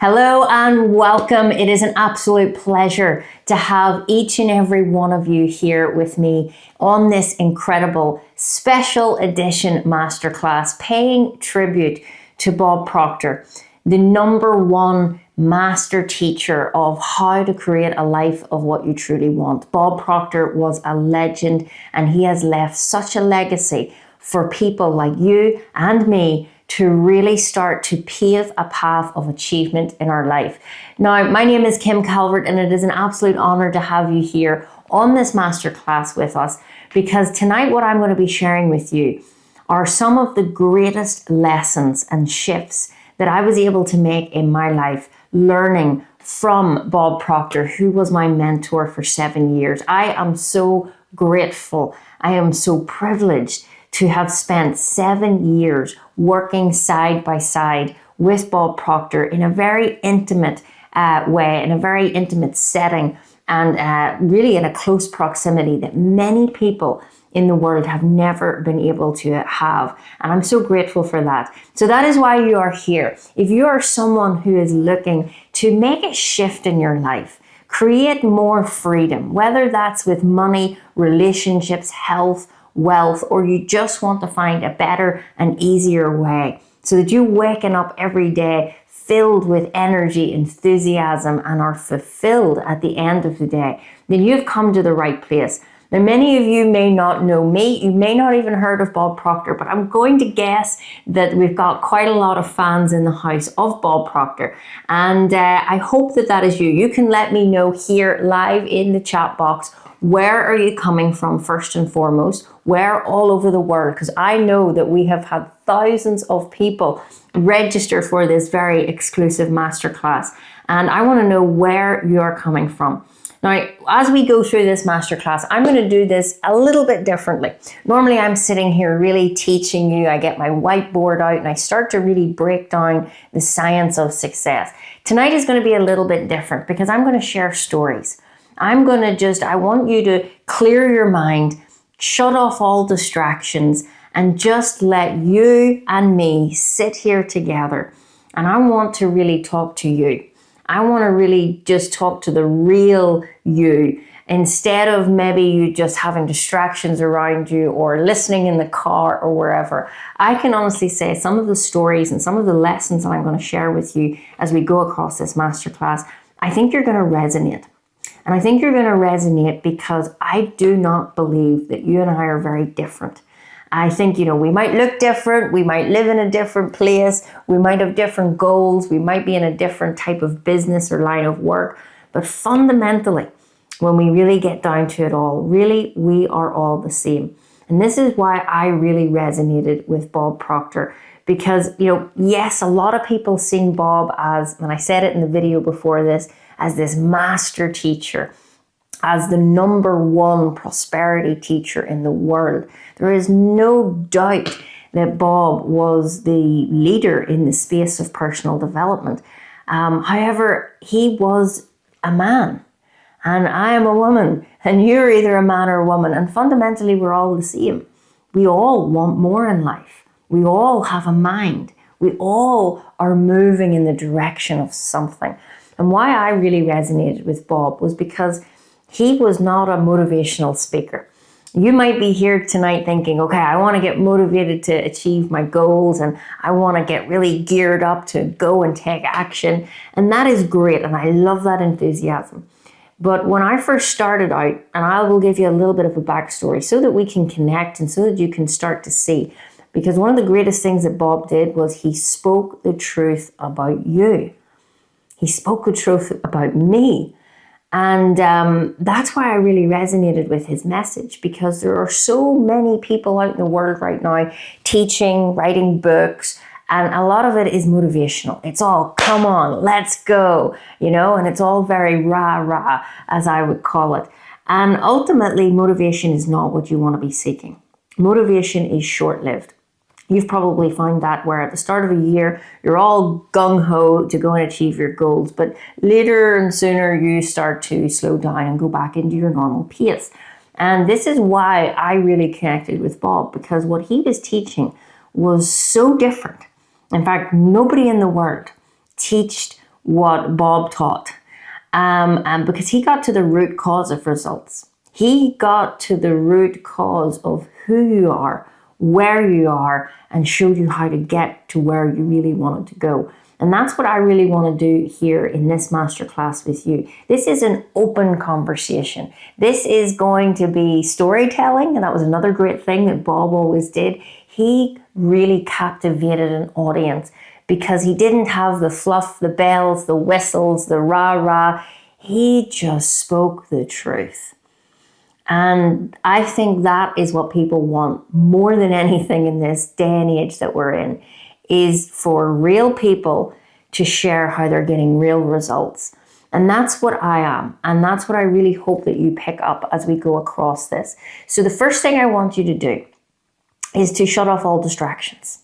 Hello and welcome. It is an absolute pleasure to have each and every one of you here with me on this incredible special edition masterclass, paying tribute to Bob Proctor, the #1 master teacher of how to create a life of what you truly want. Bob Proctor was a legend, and he has left such a legacy for people like you and me to really start to pave a path of achievement in our life. Now, my name is Kim Calvert, and it is an absolute honor to have you here on this masterclass with us, because tonight what I'm going to be sharing with you are some of the greatest lessons and shifts that I was able to make in my life, learning from Bob Proctor, who was my mentor for 7 years. I am so grateful. I am so privileged to have spent 7 years working side by side with Bob Proctor in a very intimate way, in a very intimate setting, and really in a close proximity that many people in the world have never been able to have. And I'm so grateful for that. So that is why you are here. If you are someone who is looking to make a shift in your life, create more freedom, whether that's with money, relationships, health, wealth, or you just want to find a better and easier way so that you're waking up every day filled with energy, enthusiasm, and are fulfilled at the end of the day, then you've come to the right place. Now, many of you may not know me, you may not even heard of Bob Proctor, but I'm going to guess that we've got quite a lot of fans in the house of Bob Proctor. And I hope that that is you. You can let me know here live in the chat box, where are you coming from first and foremost? Where all over the world? Because I know that we have had thousands of people register for this very exclusive masterclass. And I want to know where you're coming from. Now, as we go through this masterclass, I'm going to do this a little bit differently. Normally, I'm sitting here really teaching you. I get my whiteboard out and I start to really break down the science of success. Tonight is going to be a little bit different because I'm going to share stories. I want you to clear your mind, shut off all distractions, and just let you and me sit here together. And I want to really talk to you. I want to really just talk to the real you, instead of maybe you just having distractions around you or listening in the car or wherever. I can honestly say some of the stories and some of the lessons that I'm going to share with you as we go across this masterclass, I think you're going to resonate. And I think you're going to resonate because I do not believe that you and I are very different. I think, we might look different, we might live in a different place, we might have different goals, we might be in a different type of business or line of work, but fundamentally, when we really get down to it all, really, we are all the same. And this is why I really resonated with Bob Proctor, because, yes, a lot of people seen Bob as, and I said it in the video before this, as this master teacher, as the #1 prosperity teacher in the world. There is no doubt that Bob was the leader in the space of personal development. However, he was a man, and I am a woman, and you're either a man or a woman, and fundamentally we're all the same. We all want more in life. We all have a mind. We all are moving in the direction of something. And why I really resonated with Bob was because he was not a motivational speaker. You might be here tonight thinking, okay, I want to get motivated to achieve my goals and I want to get really geared up to go and take action. And that is great. And I love that enthusiasm. But when I first started out, and I will give you a little bit of a backstory so that we can connect and so that you can start to see. Because one of the greatest things that Bob did was he spoke the truth about you. He spoke the truth about me. And that's why I really resonated with his message, because there are so many people out in the world right now teaching, writing books, and a lot of it is motivational. It's all, come on, let's go, and it's all very rah-rah, as I would call it. And ultimately, motivation is not what you want to be seeking. Motivation is short-lived. You've probably found that where at the start of a year, you're all gung-ho to go and achieve your goals, but later and sooner you start to slow down and go back into your normal pace. And this is why I really connected with Bob, because what he was teaching was so different. In fact, nobody in the world taught what Bob taught. And because he got to the root cause of results. He got to the root cause of who you are, where you are, and showed you how to get to where you really wanted to go. And that's what I really want to do here in this masterclass with you. This is an open conversation. This is going to be storytelling, and that was another great thing that Bob always did. He really captivated an audience because he didn't have the fluff, the bells, the whistles, the rah-rah. He just spoke the truth. And I think that is what people want more than anything in this day and age that we're in, is for real people to share how they're getting real results. And that's what I am. And that's what I really hope that you pick up as we go across this. So the first thing I want you to do is to shut off all distractions.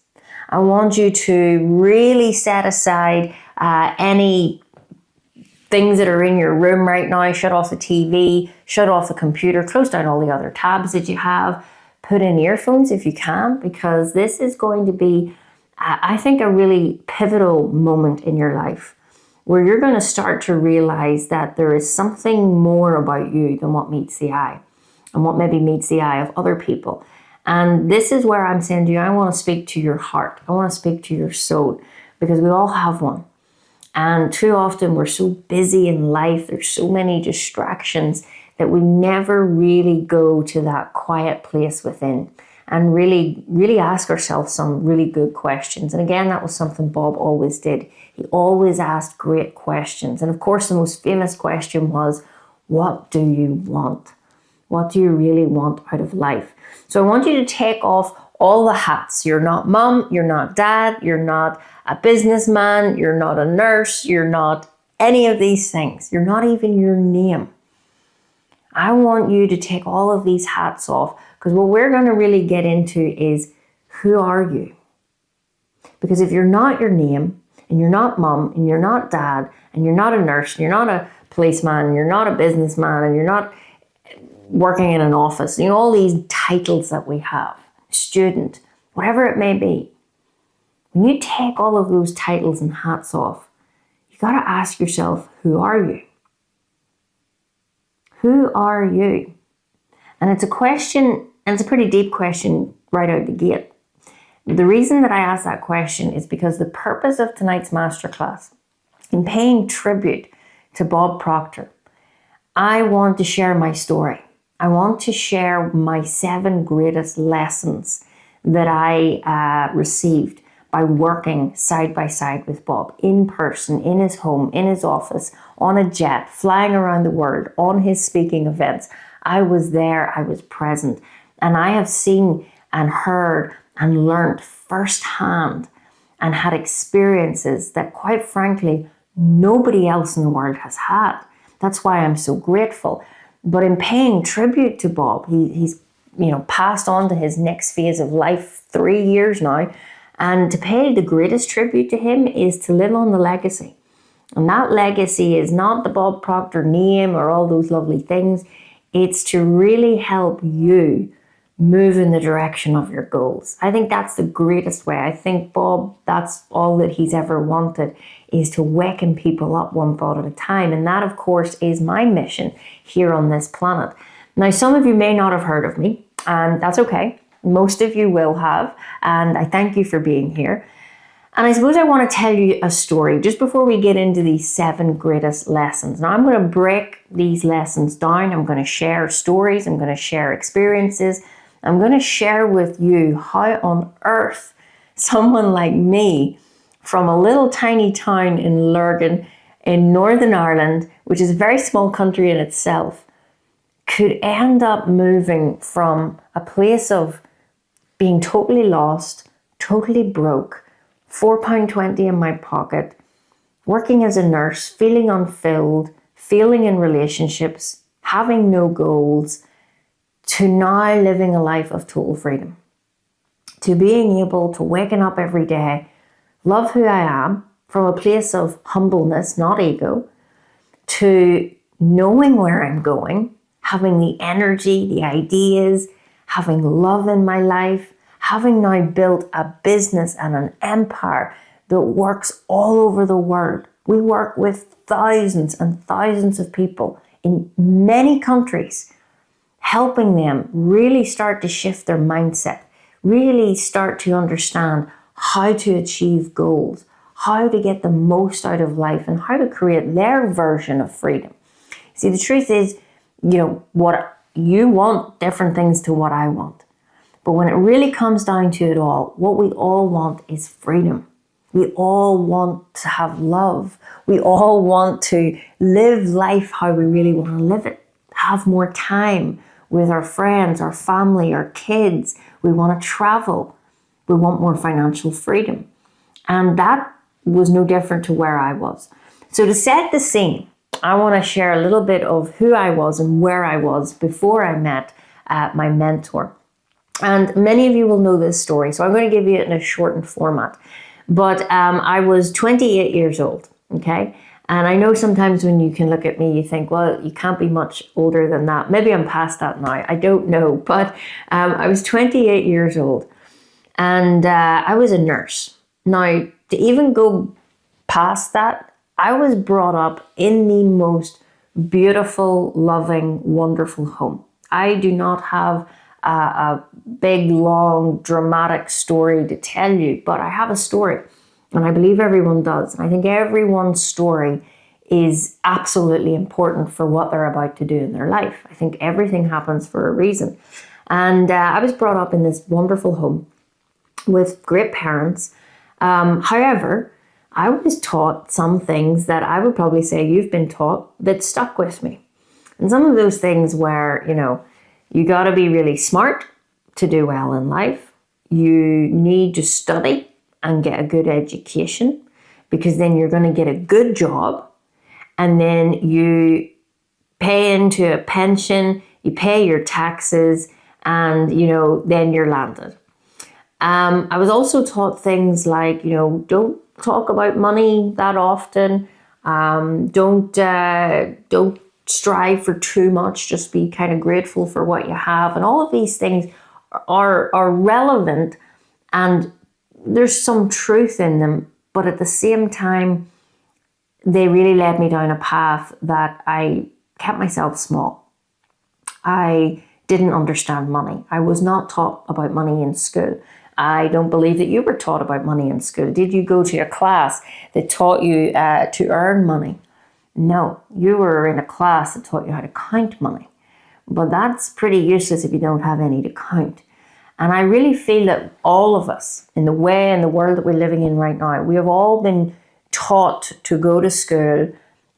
I want you to really set aside any things that are in your room right now. Shut off the TV, shut off the computer, close down all the other tabs that you have, put in earphones if you can, because this is going to be, I think, a really pivotal moment in your life where you're going to start to realize that there is something more about you than what meets the eye and what maybe meets the eye of other people. And this is where I'm saying to you, I want to speak to your heart. I want to speak to your soul, because we all have one. And too often we're so busy in life, there's so many distractions that we never really go to that quiet place within and really ask ourselves some really good questions. And again, that was something Bob always did. He always asked great questions. And of course, the most famous question was, what do you want? What do you really want out of life? So I want you to take off all the hats. You're not mom, you're not dad, you're not a businessman, you're not a nurse, you're not any of these things. You're not even your name. I want you to take all of these hats off, because what we're going to really get into is, who are you? Because if you're not your name, and you're not mom, and you're not dad, and you're not a nurse, and you're not a policeman, and you're not a businessman, and you're not working in an office, you know, all these titles that we have, student, whatever it may be. When you take all of those titles and hats off, you got to ask yourself, who are you? Who are you? And it's a question, and it's a pretty deep question right out the gate. The reason that I ask that question is because the purpose of tonight's masterclass, in paying tribute to Bob Proctor, I want to share my story. I want to share my 7 greatest lessons that I received by working side by side with Bob, in person, in his home, in his office, on a jet, flying around the world, on his speaking events. I was there, I was present, and I have seen and heard and learned firsthand and had experiences that, quite frankly, nobody else in the world has had. That's why I'm so grateful. But in paying tribute to Bob, he's passed on to his next phase of life 3 years now. And to pay the greatest tribute to him is to live on the legacy. And that legacy is not the Bob Proctor name or all those lovely things. It's to really help you move in the direction of your goals. I think that's the greatest way. I think Bob, that's all that he's ever wanted, is to waken people up one thought at a time. And that, of course, is my mission here on this planet. Now, some of you may not have heard of me, and that's okay. Most of you will have, and I thank you for being here. And I suppose I want to tell you a story just before we get into these 7 greatest lessons. Now, I'm going to break these lessons down. I'm going to share stories. I'm going to share experiences. I'm going to share with you how on earth someone like me from a little tiny town in Lurgan in Northern Ireland, which is a very small country in itself, could end up moving from a place of being totally lost, totally broke, £4.20 in my pocket, working as a nurse, feeling unfilled, failing in relationships, having no goals, to now living a life of total freedom. To being able to waking up every day, love who I am from a place of humbleness, not ego, to knowing where I'm going, having the energy, the ideas, having love in my life, having now built a business and an empire that works all over the world We work with thousands and thousands of people in many countries, helping them really start to shift their mindset, really start to understand how to achieve goals, how to get the most out of life, and how to create their version of freedom. See, the truth is, what you want, different things to what I want. But when it really comes down to it all, what we all want is freedom. We all want to have love. We all want to live life how we really want to live it. Have more time with our friends, our family, our kids. We want to travel. We want more financial freedom. And that was no different to where I was. So to set the scene, I want to share a little bit of who I was and where I was before I met my mentor. And many of you will know this story, so I'm going to give you it in a shortened format. But I was 28 years old, okay? And I know sometimes when you can look at me, you think, well, you can't be much older than that. Maybe I'm past that now. I don't know. But I was 28 years old, and I was a nurse. Now, to even go past that, I was brought up in the most beautiful, loving, wonderful home. I do not have a big, long, dramatic story to tell you, but I have a story, and I believe everyone does. And I think everyone's story is absolutely important for what they're about to do in their life. I think everything happens for a reason. And I was brought up in this wonderful home with great parents. However, I was taught some things that I would probably say you've been taught that stuck with me. And some of those things were, you got to be really smart to do well in life. You need to study and get a good education, because then you're going to get a good job, and then you pay into a pension, you pay your taxes, and then you're landed. I was also taught things like, don't talk about money that often. Don't strive for too much. Just be kind of grateful for what you have. And all of these things are relevant, and there's some truth in them. But at the same time, they really led me down a path that I kept myself small. I didn't understand money. I was not taught about money in school. I don't believe that you were taught about money in school. Did you go to a class that taught you to earn money? No, you were in a class that taught you how to count money. But that's pretty useless if you don't have any to count. And I really feel that all of us, in the world that we're living in right now, we have all been taught to go to school,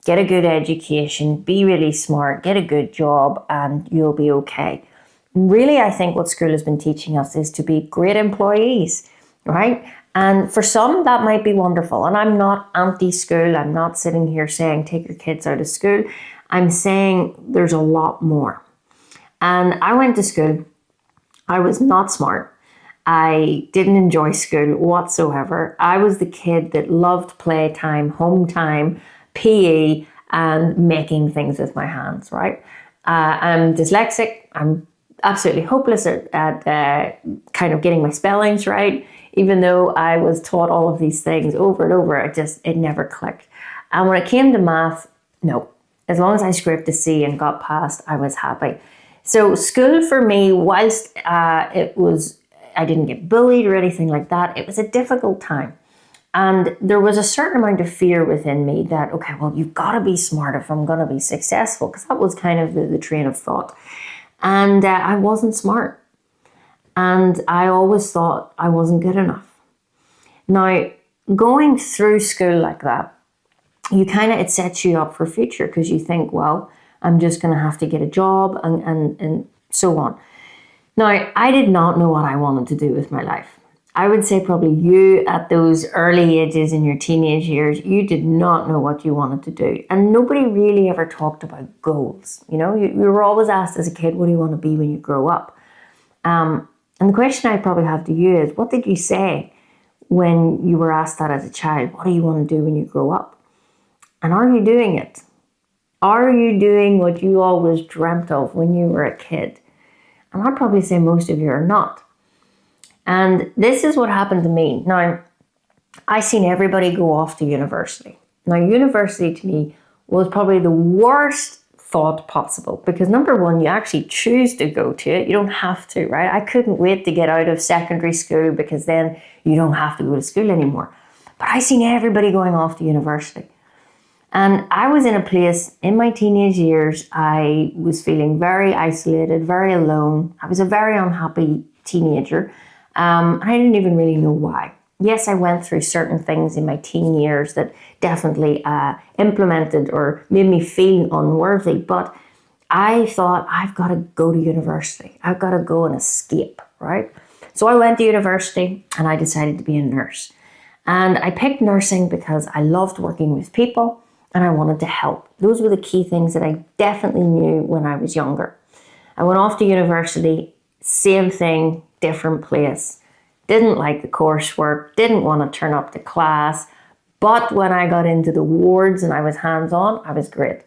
get a good education, be really smart, get a good job, and you'll be okay. Really, I think what school has been teaching us is to be great employees, right? And for some, that might be wonderful. And I'm not anti-school. I'm not sitting here saying, take your kids out of school. I'm saying there's a lot more. And I went to school. I was not smart. I didn't enjoy school whatsoever. I was the kid that loved playtime, home time, PE, and making things with my hands, right? I'm dyslexic. I'm absolutely hopeless at kind of getting my spellings right. Even though I was taught all of these things over and over, it never clicked. And when it came to math, no. As long as I scraped a C and got past, I was happy. So school for me, whilst I didn't get bullied or anything like that, it was a difficult time. And there was a certain amount of fear within me that, okay, well, you've got to be smart if I'm going to be successful, because that was kind of the train of thought. And I wasn't smart. And I always thought I wasn't good enough. Now, going through school like that, it sets you up for future, because you think, well, I'm just going to have to get a job and so on. Now, I did not know what I wanted to do with my life. I would say probably you at those early ages in your teenage years, you did not know what you wanted to do. And nobody really ever talked about goals. You were always asked as a kid, what do you want to be when you grow up? And the question I probably have to you is, what did you say when you were asked that as a child? What do you want to do when you grow up? And are you doing it? Are you doing what you always dreamt of when you were a kid? And I'd probably say most of you are not. And this is what happened to me. Now, I seen everybody go off to university. Now, university to me was probably the worst thought possible because number one, you actually choose to go to it. You don't have to, right? I couldn't wait to get out of secondary school because then you don't have to go to school anymore. But I seen everybody going off to university. And I was in a place in my teenage years, I was feeling very isolated, very alone. I was a very unhappy teenager. I didn't even really know why. Yes, I went through certain things in my teen years that definitely implemented or made me feel unworthy. But I thought, I've got to go to university. I've got to go and escape, right? So I went to university and I decided to be a nurse. And I picked nursing because I loved working with people and I wanted to help. Those were the key things that I definitely knew when I was younger. I went off to university, same thing, different place. Didn't like the coursework, didn't want to turn up to class. But when I got into the wards and I was hands-on, I was great.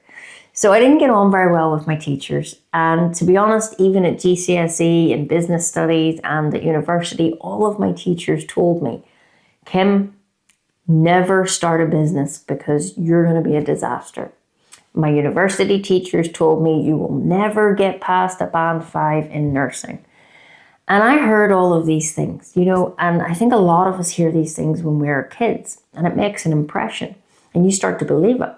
So I didn't get on very well with my teachers. And to be honest, even at GCSE and business studies and at university, all of my teachers told me, Kim, never start a business because you're going to be a disaster. My university teachers told me you will never get past a band 5 in nursing. And I heard all of these things, and I think a lot of us hear these things when we're kids and it makes an impression and you start to believe it.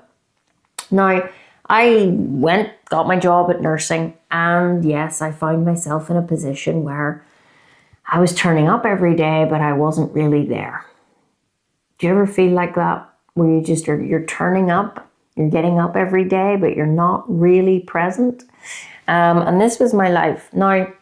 Now, I got my job at nursing, and yes, I found myself in a position where I was turning up every day, but I wasn't really there. Do you ever feel like that? Where you're turning up, you're getting up every day, but you're not really present? And this was my life. Now,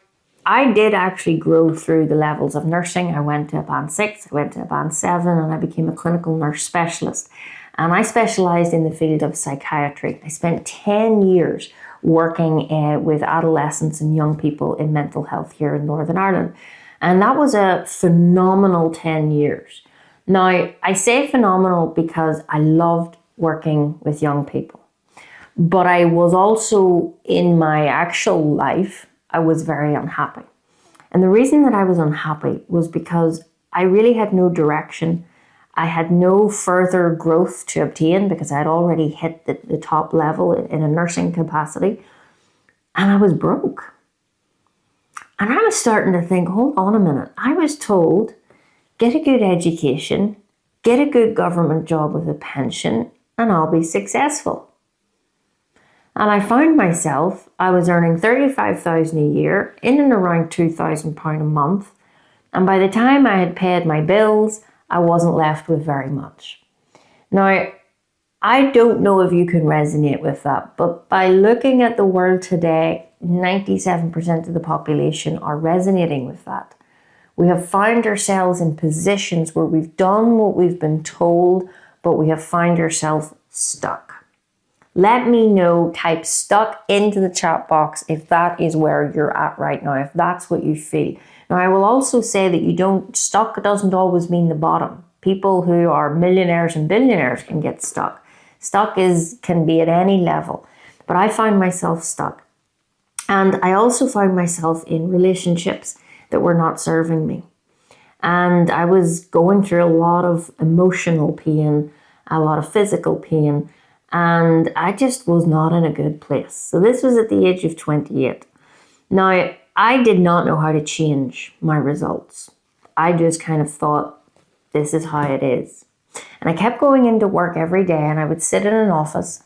I did actually grow through the levels of nursing. I went to a band 6, I went to a band 7, and I became a clinical nurse specialist. And I specialized in the field of psychiatry. I spent 10 years working with adolescents and young people in mental health here in Northern Ireland. And that was a phenomenal 10 years. Now, I say phenomenal because I loved working with young people. But I was also, in my actual life, I was very unhappy. And the reason that I was unhappy was because I really had no direction. I had no further growth to obtain because I had already hit the top level in a nursing capacity. And I was broke. And I was starting to think, hold on a minute. I was told, get a good education, get a good government job with a pension, and I'll be successful. And I found myself, I was earning $35,000 a year, in and around £2,000 a month. And by the time I had paid my bills, I wasn't left with very much. Now, I don't know if you can resonate with that, but by looking at the world today, 97% of the population are resonating with that. We have found ourselves in positions where we've done what we've been told, but we have found ourselves stuck. Let me know, type stuck into the chat box if that is where you're at right now, if that's what you feel. Now, I will also say that stuck doesn't always mean the bottom. People who are millionaires and billionaires can get stuck. Stuck can be at any level, but I found myself stuck. And I also found myself in relationships that were not serving me. And I was going through a lot of emotional pain, a lot of physical pain, and I just was not in a good place. So this was at the age of 28. Now, I did not know how to change my results. I just kind of thought, this is how it is. And I kept going into work every day, and I would sit in an office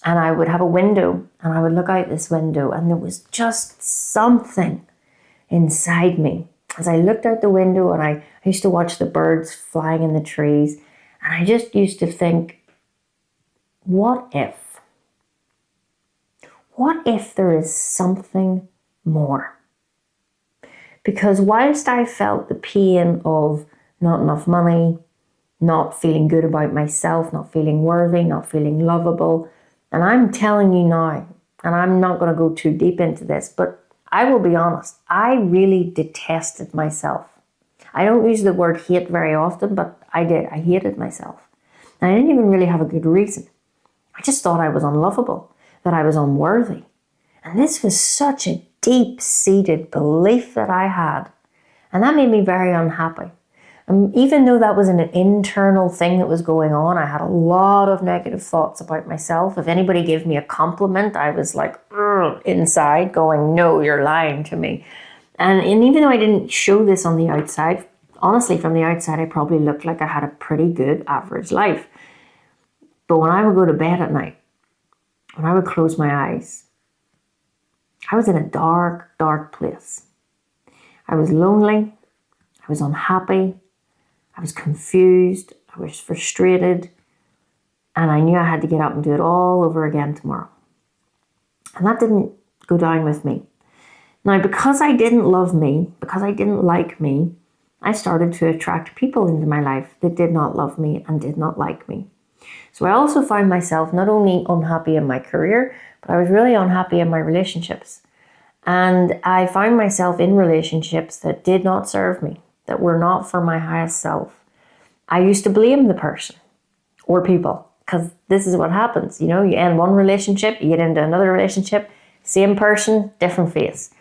and I would have a window and I would look out this window, and there was just something inside me. As I looked out the window, and I used to watch the birds flying in the trees, and I just used to think, what if? What if there is something more? Because whilst I felt the pain of not enough money, not feeling good about myself, not feeling worthy, not feeling lovable, and I'm telling you now, and I'm not going to go too deep into this, but I will be honest, I really detested myself. I don't use the word hate very often, but I did. I hated myself. And I didn't even really have a good reason. I just thought I was unlovable, that I was unworthy. And this was such a deep-seated belief that I had. And that made me very unhappy. And even though that was an internal thing that was going on, I had a lot of negative thoughts about myself. If anybody gave me a compliment, I was like, inside going, no, you're lying to me. And even though I didn't show this on the outside, honestly, from the outside, I probably looked like I had a pretty good average life. But when I would go to bed at night, when I would close my eyes, I was in a dark, dark place. I was lonely. I was unhappy. I was confused. I was frustrated. And I knew I had to get up and do it all over again tomorrow. And that didn't go down with me. Now, because I didn't love me, because I didn't like me, I started to attract people into my life that did not love me and did not like me. So I also found myself not only unhappy in my career, but I was really unhappy in my relationships. And I found myself in relationships that did not serve me, that were not for my highest self. I used to blame the person or people, because this is what happens. You end one relationship, you get into another relationship, same person, different face.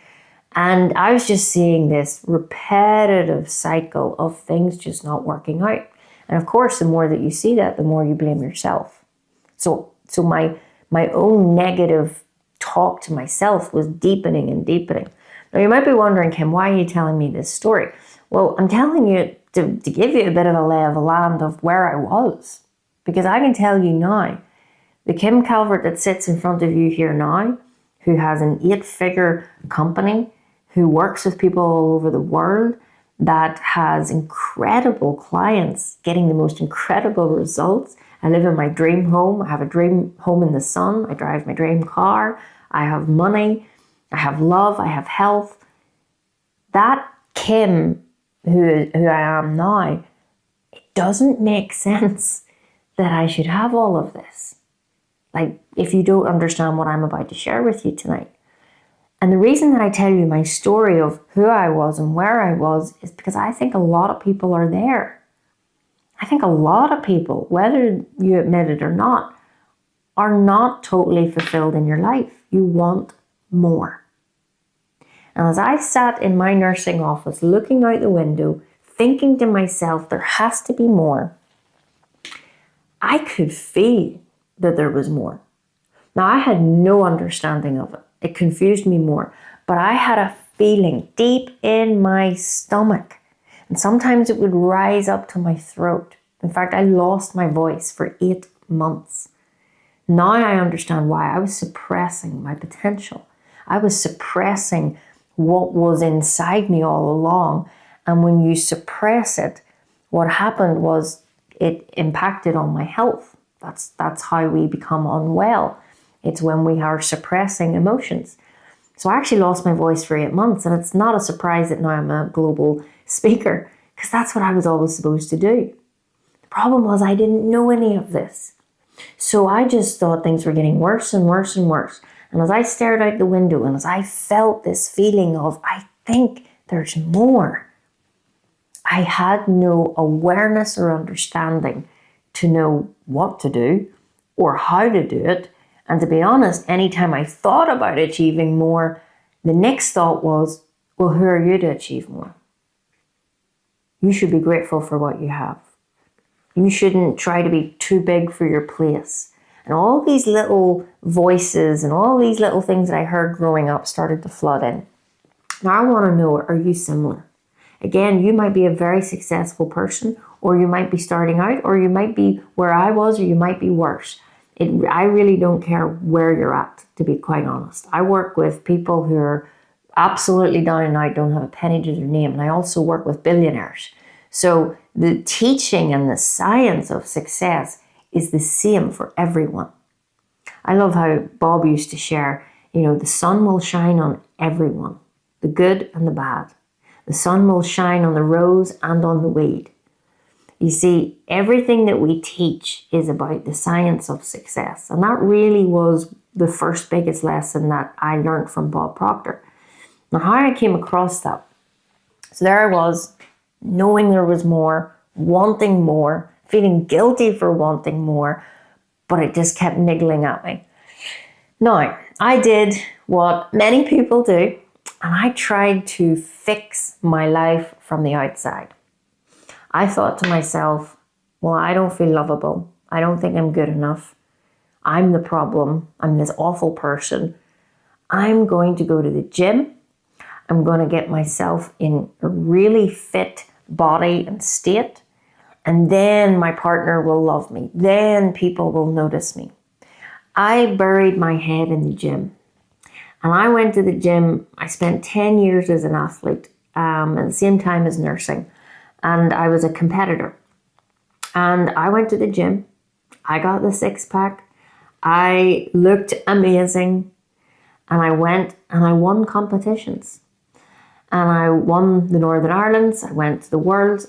And I was just seeing this repetitive cycle of things just not working out. And of course, the more that you see that, the more you blame yourself. So my own negative talk to myself was deepening and deepening. Now you might be wondering, Kim, why are you telling me this story? Well, I'm telling you to give you a bit of a lay of the land of where I was. Because I can tell you now, the Kim Calvert that sits in front of you here now, who has an 8-figure company, who works with people all over the world, that has incredible clients, getting the most incredible results. I live in my dream home. I have a dream home in the sun. I drive my dream car. I have money. I have love. I have health. That Kim, who I am now, it doesn't make sense that I should have all of this. Like, if you don't understand what I'm about to share with you tonight. And the reason that I tell you my story of who I was and where I was is because I think a lot of people are there. I think a lot of people, whether you admit it or not, are not totally fulfilled in your life. You want more. And as I sat in my nursing office, looking out the window, thinking to myself, there has to be more, I could feel that there was more. Now, I had no understanding of it. It confused me more. But I had a feeling deep in my stomach. And sometimes it would rise up to my throat. In fact, I lost my voice for 8 months. Now I understand why. I was suppressing my potential. I was suppressing what was inside me all along. And when you suppress it, what happened was it impacted on my health. That's how we become unwell. It's when we are suppressing emotions. So I actually lost my voice for 8 months, and it's not a surprise that now I'm a global speaker, because that's what I was always supposed to do. The problem was I didn't know any of this. So I just thought things were getting worse and worse and worse. And as I stared out the window and as I felt this feeling of, I think there's more, I had no awareness or understanding to know what to do or how to do it. And to be honest, anytime I thought about achieving more, the next thought was, well, who are you to achieve more? You should be grateful for what you have. You shouldn't try to be too big for your place. And all these little voices and all these little things that I heard growing up started to flood in. Now I want to know, are you similar? Again, you might be a very successful person, or you might be starting out, or you might be where I was, or you might be worse. I really don't care where you're at, to be quite honest. I work with people who are absolutely down and out, don't have a penny to their name. And I also work with billionaires. So the teaching and the science of success is the same for everyone. I love how Bob used to share, the sun will shine on everyone, the good and the bad. The sun will shine on the rose and on the weed. You see, everything that we teach is about the science of success. And that really was the first biggest lesson that I learned from Bob Proctor. Now, how I came across that. So there I was, knowing there was more, wanting more, feeling guilty for wanting more, but it just kept niggling at me. Now, I did what many people do, and I tried to fix my life from the outside. I thought to myself, well, I don't feel lovable. I don't think I'm good enough. I'm the problem. I'm this awful person. I'm going to go to the gym. I'm going to get myself in a really fit body and state. And then my partner will love me. Then people will notice me. I buried my head in the gym. And I went to the gym. I spent 10 years as an athlete, at the same time as nursing. And I was a competitor. And I went to the gym. I got the six-pack. I looked amazing. And I went and I won competitions. And I won the Northern Irelands. I went to the Worlds.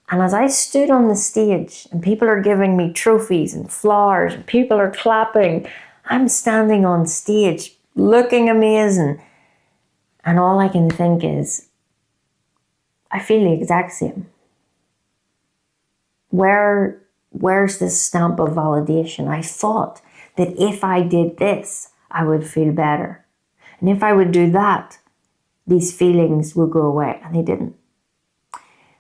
And as I stood on the stage and people are giving me trophies and flowers and people are clapping, I'm standing on stage looking amazing. And all I can think is, I feel the exact same. Where's this stamp of validation? I thought that if I did this, I would feel better. And if I would do that, these feelings would go away. And they didn't.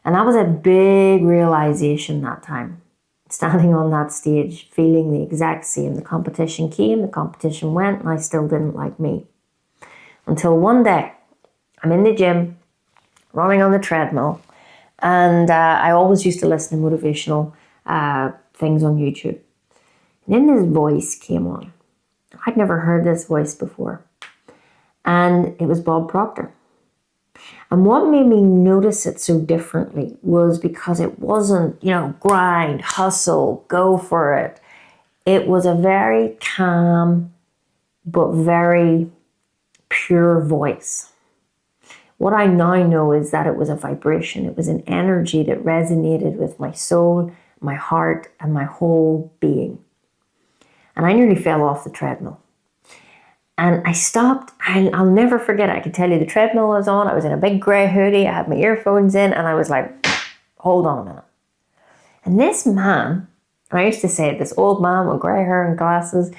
And that was a big realization that time. Standing on that stage, feeling the exact same. The competition came, the competition went, and I still didn't like me. Until one day, I'm in the gym, running on the treadmill, and I always used to listen to motivational things on YouTube. And then this voice came on. I'd never heard this voice before. And it was Bob Proctor. And what made me notice it so differently was because it wasn't, grind, hustle, go for it. It was a very calm, but very pure voice. What I now know is that it was a vibration. It was an energy that resonated with my soul, my heart, and my whole being. And I nearly fell off the treadmill. And I stopped, and I'll never forget it. I can tell you the treadmill was on. I was in a big grey hoodie. I had my earphones in, and I was like, hold on a minute. And this man, I used to say this old man with grey hair and glasses,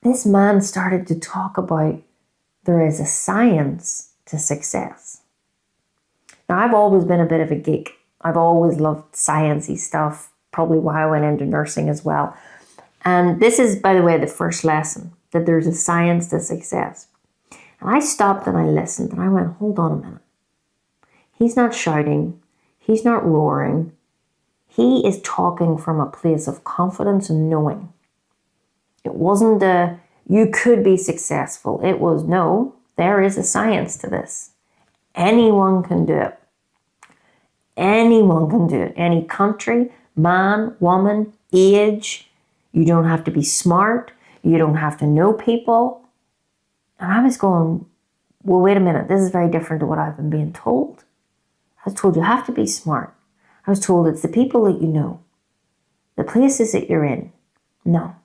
this man started to talk about there is a science to success. Now, I've always been a bit of a geek. I've always loved sciencey stuff, probably why I went into nursing as well. And this is, by the way, the first lesson, that there's a science to success. And I stopped and I listened and I went, hold on a minute. He's not shouting. He's not roaring. He is talking from a place of confidence and knowing. It wasn't you could be successful. It was, no, there is a science to this. Anyone can do it. Anyone can do it. Any country, man, woman, age. You don't have to be smart. You don't have to know people. And I was going, well, wait a minute. This is very different to what I've been being told. I was told you have to be smart. I was told it's the people that you know, the places that you're in. No.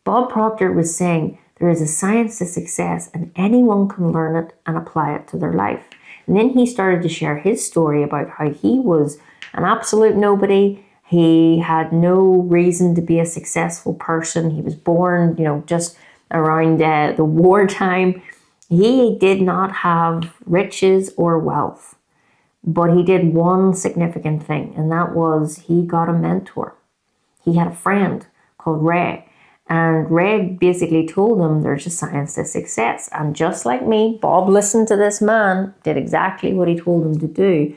Bob Proctor was saying there is a science to success and anyone can learn it and apply it to their life. And then he started to share his story about how he was an absolute nobody. He had no reason to be a successful person. He was born, just around the wartime. He did not have riches or wealth, but he did one significant thing, and that was he got a mentor. He had a friend called Ray, and Ray basically told him there's a science to success. And just like me, Bob listened to this man, did exactly what he told him to do.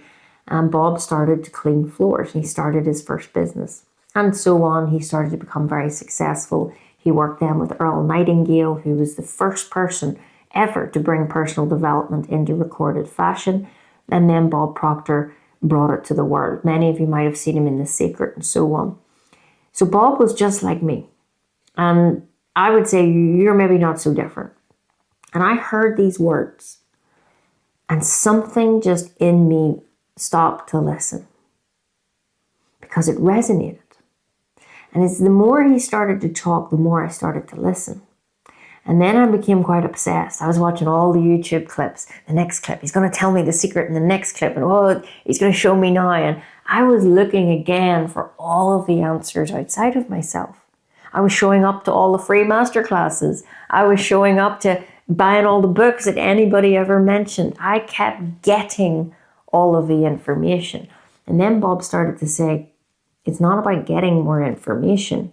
And Bob started to clean floors. He started his first business. And so on, he started to become very successful. He worked then with Earl Nightingale, who was the first person ever to bring personal development into recorded fashion. And then Bob Proctor brought it to the world. Many of you might have seen him in The Secret and so on. So Bob was just like me. And I would say you're maybe not so different. And I heard these words. And something just in me stopped to listen because it resonated. And it's the more he started to talk, the more I started to listen. And then I became quite obsessed. I was watching all the YouTube clips. The next clip, he's going to tell me the secret in the next clip. And he's going to show me now. And I was looking again for all of the answers outside of myself. I was showing up to all the free masterclasses. I was showing up to buying all the books that anybody ever mentioned. I kept getting all of the information. And then Bob started to say, it's not about getting more information.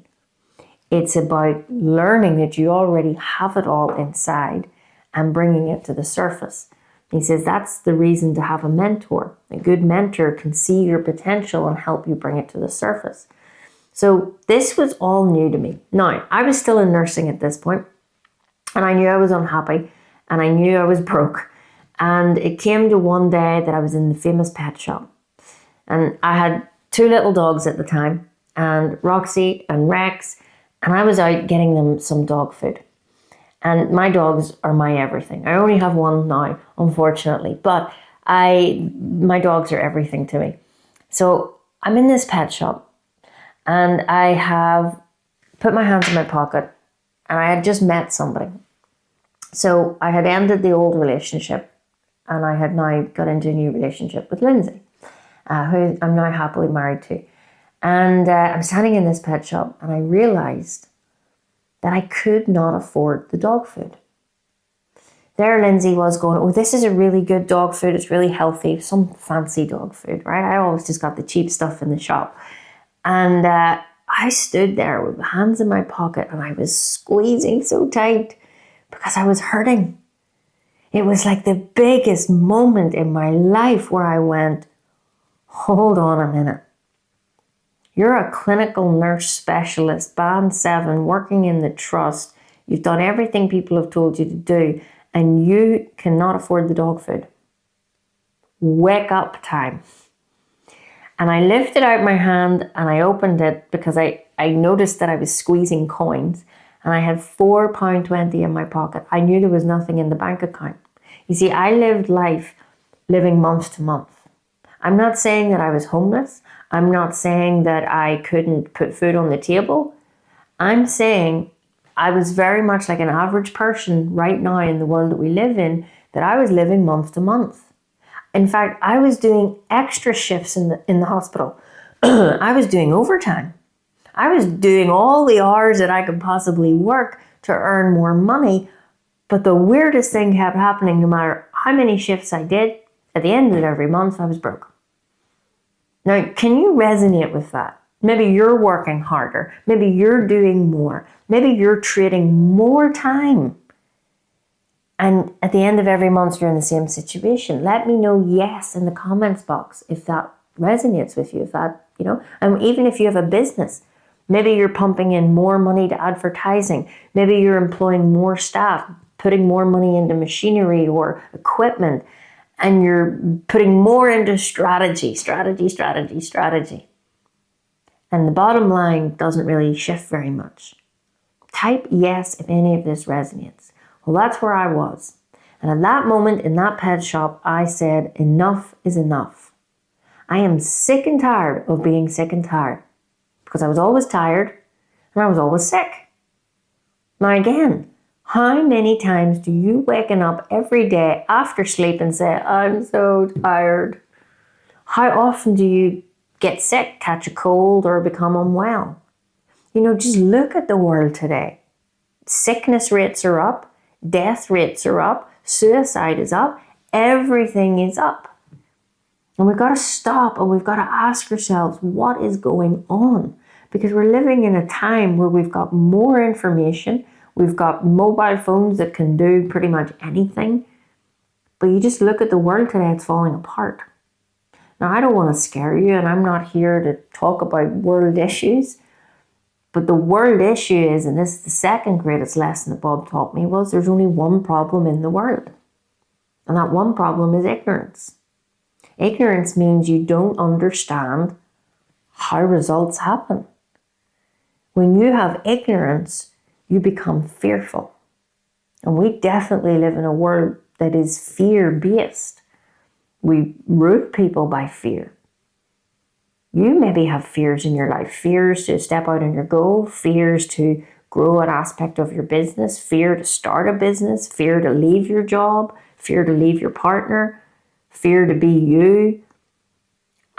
It's about learning that you already have it all inside and bringing it to the surface. He says that's the reason to have a mentor. A good mentor can see your potential and help you bring it to the surface. So this was all new to me. Now, I was still in nursing at this point, and I knew I was unhappy, and I knew I was broke. And it came to one day that I was in the famous pet shop. And I had 2 little dogs at the time, and Roxy and Rex, and I was out getting them some dog food. And my dogs are my everything. I only have one now, unfortunately, but my dogs are everything to me. So I'm in this pet shop, and I have put my hands in my pocket, and I had just met somebody. So I had ended the old relationship, and I had now got into a new relationship with Lindsay, who I'm now happily married to. And I'm standing in this pet shop, and I realized that I could not afford the dog food. There Lindsay was going, oh, this is a really good dog food. It's really healthy. Some fancy dog food, right? I always just got the cheap stuff in the shop. And I stood there with my hands in my pocket, and I was squeezing so tight because I was hurting. It was like the biggest moment in my life where I went, hold on a minute. You're a clinical nurse specialist, band 7, working in the trust. You've done everything people have told you to do, and you cannot afford the dog food. Wake up time. And I lifted out my hand and I opened it because I noticed that I was squeezing coins, and I had £4.20 in my pocket. I knew there was nothing in the bank account. You see, I lived life living month to month. I'm not saying that I was homeless. I'm not saying that I couldn't put food on the table. I'm saying I was very much like an average person right now in the world that we live in, that I was living month to month. In fact, I was doing extra shifts in the hospital. I was doing overtime. I was doing all the hours that I could possibly work to earn more money. But the weirdest thing kept happening. No matter how many shifts I did, at the end of every month, I was broke. Now, can you resonate with that? Maybe you're working harder. Maybe you're doing more. Maybe you're trading more time. And at the end of every month, you're in the same situation. Let me know yes in the comments box if that resonates with you. If that, and even if you have a business, maybe you're pumping in more money to advertising. Maybe you're employing more staff, putting more money into machinery or equipment, and you're putting more into strategy. And the bottom line doesn't really shift very much. Type yes if any of this resonates. Well, that's where I was. And at that moment in that pet shop, I said, enough is enough. I am sick and tired of being sick and tired, because I was always tired and I was always sick. Now again, how many times do you waken up every day after sleep and say, I'm so tired? How often do you get sick, catch a cold, or become unwell? Just look at the world today. Sickness rates are up, death rates are up, suicide is up, everything is up. And we've got to stop and we've got to ask ourselves, what is going on? Because we're living in a time where we've got more information. We've got mobile phones that can do pretty much anything. But you just look at the world today, it's falling apart. Now, I don't want to scare you, and I'm not here to talk about world issues. But the world issue is, and this is the second greatest lesson that Bob taught me, was there's only one problem in the world. And that one problem is ignorance. Ignorance means you don't understand how results happen. When you have ignorance, you become fearful. And we definitely live in a world that is fear-based. We root people by fear. You maybe have fears in your life. Fears to step out on your goal, fears to grow an aspect of your business, fear to start a business, fear to leave your job, fear to leave your partner, fear to be you.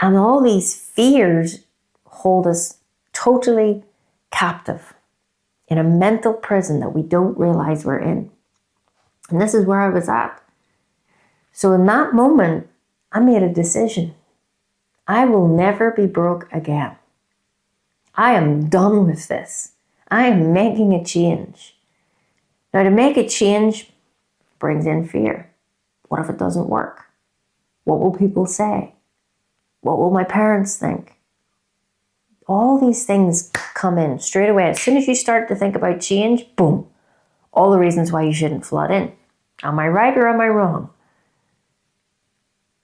And all these fears hold us totally captive in a mental prison that we don't realize we're in. And this is where I was at. So in that moment, I made a decision. I will never be broke again. I am done with this. I am making a change. Now, to make a change brings in fear. What if it doesn't work? What will people say? What will my parents think? All these things come in straight away. As soon as you start to think about change, boom, all the reasons why you shouldn't flood in. Am I right or am I wrong?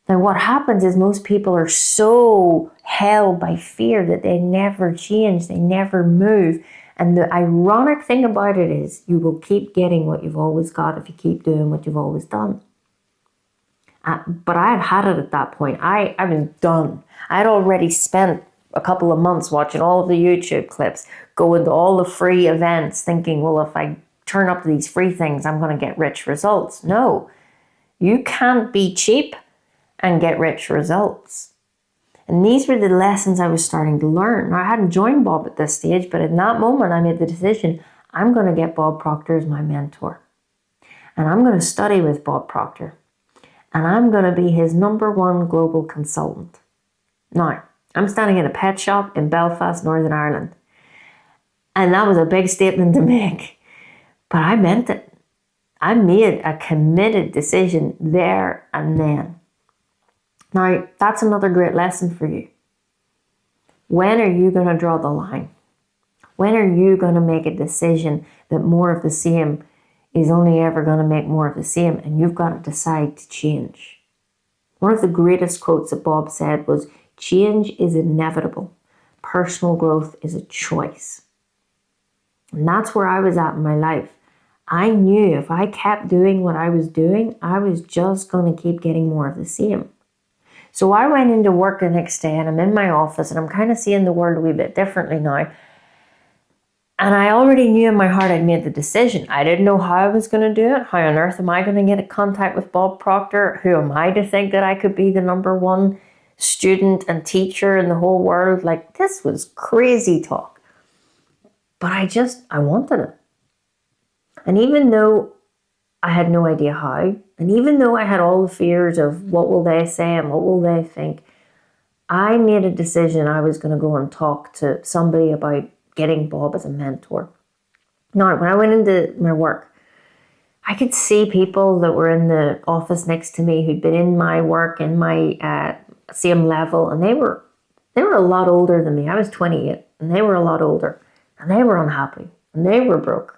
Now, what happens is most people are so held by fear that they never change, they never move. And the ironic thing about it is you will keep getting what you've always got if you keep doing what you've always done. But I had it at that point. I was done. I had already spent a couple of months watching all of the YouTube clips, going to all the free events, thinking, well, if I turn up to these free things, I'm going to get rich results. No, you can't be cheap and get rich results. And these were the lessons I was starting to learn. Now, I hadn't joined Bob at this stage, but in that moment, I made the decision, I'm going to get Bob Proctor as my mentor. And I'm going to study with Bob Proctor. And I'm going to be his #1 global consultant. Now, I'm standing in a pet shop in Belfast, Northern Ireland. And that was a big statement to make. But I meant it. I made a committed decision there and then. Now, that's another great lesson for you. When are you going to draw the line? When are you going to make a decision that more of the same is only ever going to make more of the same, and you've got to decide to change? One of the greatest quotes that Bob said was, change is inevitable. Personal growth is a choice. And that's where I was at in my life. I knew if I kept doing what I was doing, I was just going to keep getting more of the same. So I went into work the next day and I'm in my office and I'm kind of seeing the world a wee bit differently now. And I already knew in my heart I'd made the decision. I didn't know how I was going to do it. How on earth am I going to get in contact with Bob Proctor? Who am I to think that I could be the #1 student and teacher in the whole world? Like, this was crazy talk. But I wanted it. And even though I had no idea how, and even though I had all the fears of what will they say and what will they think, I made a decision I was going to go and talk to somebody about getting Bob as a mentor. Now, when I went into my work, I could see people that were in the office next to me who'd been in my work, in my same level, and they were a lot older than me. I was 28, and they were a lot older, and they were unhappy, and they were broke.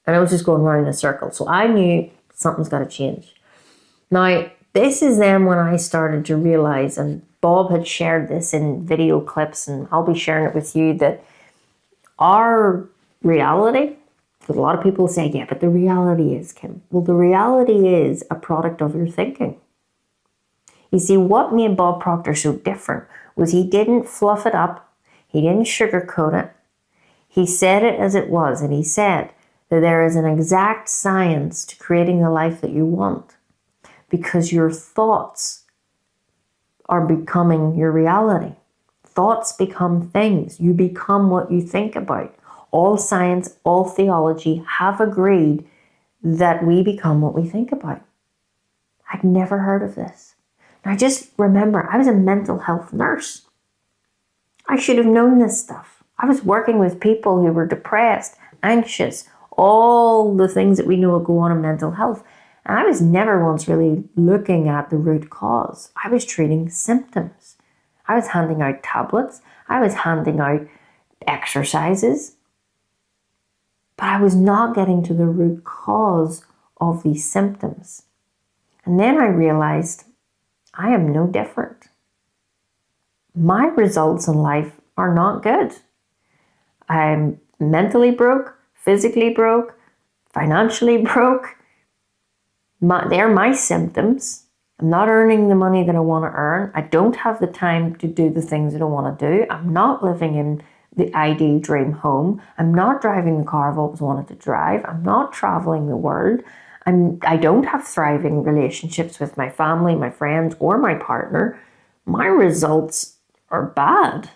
And I was just going round in a circle. So I knew something's got to change. Now, this is then when I started to realize, and Bob had shared this in video clips, and I'll be sharing it with you, that our reality, because a lot of people say, yeah, but the reality is, Kim. Well, the reality is a product of your thinking. You see, what made Bob Proctor so different was he didn't fluff it up. He didn't sugarcoat it. He said it as it was, and he said that there is an exact science to creating the life that you want, because your thoughts are becoming your reality. Thoughts become things. You become what you think about. All science, all theology have agreed that we become what we think about. I'd never heard of this. And I just remember I was a mental health nurse. I should have known this stuff. I was working with people who were depressed, anxious, all the things that we know go on in mental health. And I was never once really looking at the root cause. I was treating symptoms. I was handing out tablets. I was handing out exercises. But I was not getting to the root cause of these symptoms. And then I realized I am no different. My results in life are not good. I'm mentally broke, physically broke, financially broke. They're my symptoms. I'm not earning the money that I want to earn. I don't have the time to do the things that I want to do. I'm not living in the ideal dream home. I'm not driving the car I've always wanted to drive. I'm not traveling the world. I don't have thriving relationships with my family, my friends, or my partner. My results are bad.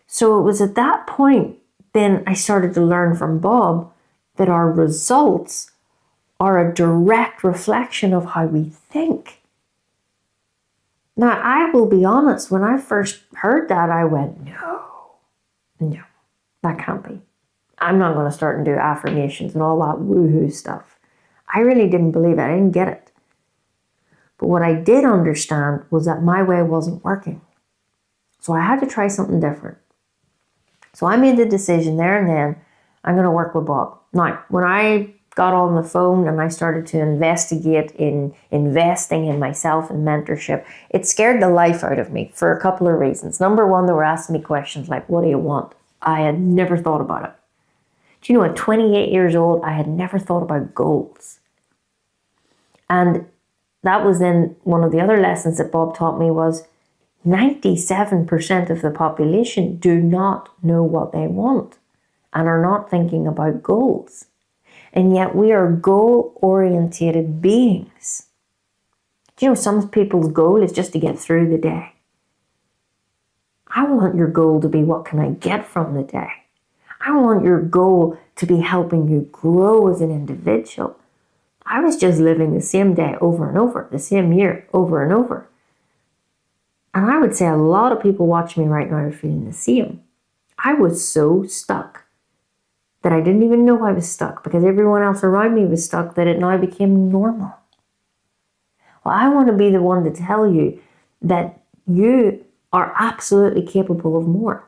So it was at that point then I started to learn from Bob that our results are a direct reflection of how we think. Now, I will be honest, when I first heard that, I went, no, that can't be. I'm not going to start and do affirmations and all that woohoo stuff. I really didn't believe it. I didn't get it. But what I did understand was that my way wasn't working. So I had to try something different. So I made the decision there and then, I'm going to work with Bob. Now, when I got on the phone and I started to investigate in investing in myself and mentorship, it scared the life out of me for a couple of reasons. Number one, they were asking me questions like, what do you want? I had never thought about it. Do you know, at 28 years old, I had never thought about goals. And that was then one of the other lessons that Bob taught me was 97% of the population do not know what they want and are not thinking about goals. And yet we are goal-orientated beings. Do you know, some people's goal is just to get through the day. I want your goal to be, what can I get from the day? I want your goal to be helping you grow as an individual. I was just living the same day over and over, the same year over and over. And I would say a lot of people watching me right now are feeling the same. I was so stuck that I didn't even know I was stuck because everyone else around me was stuck, that it now became normal. Well, I want to be the one to tell you that you are absolutely capable of more,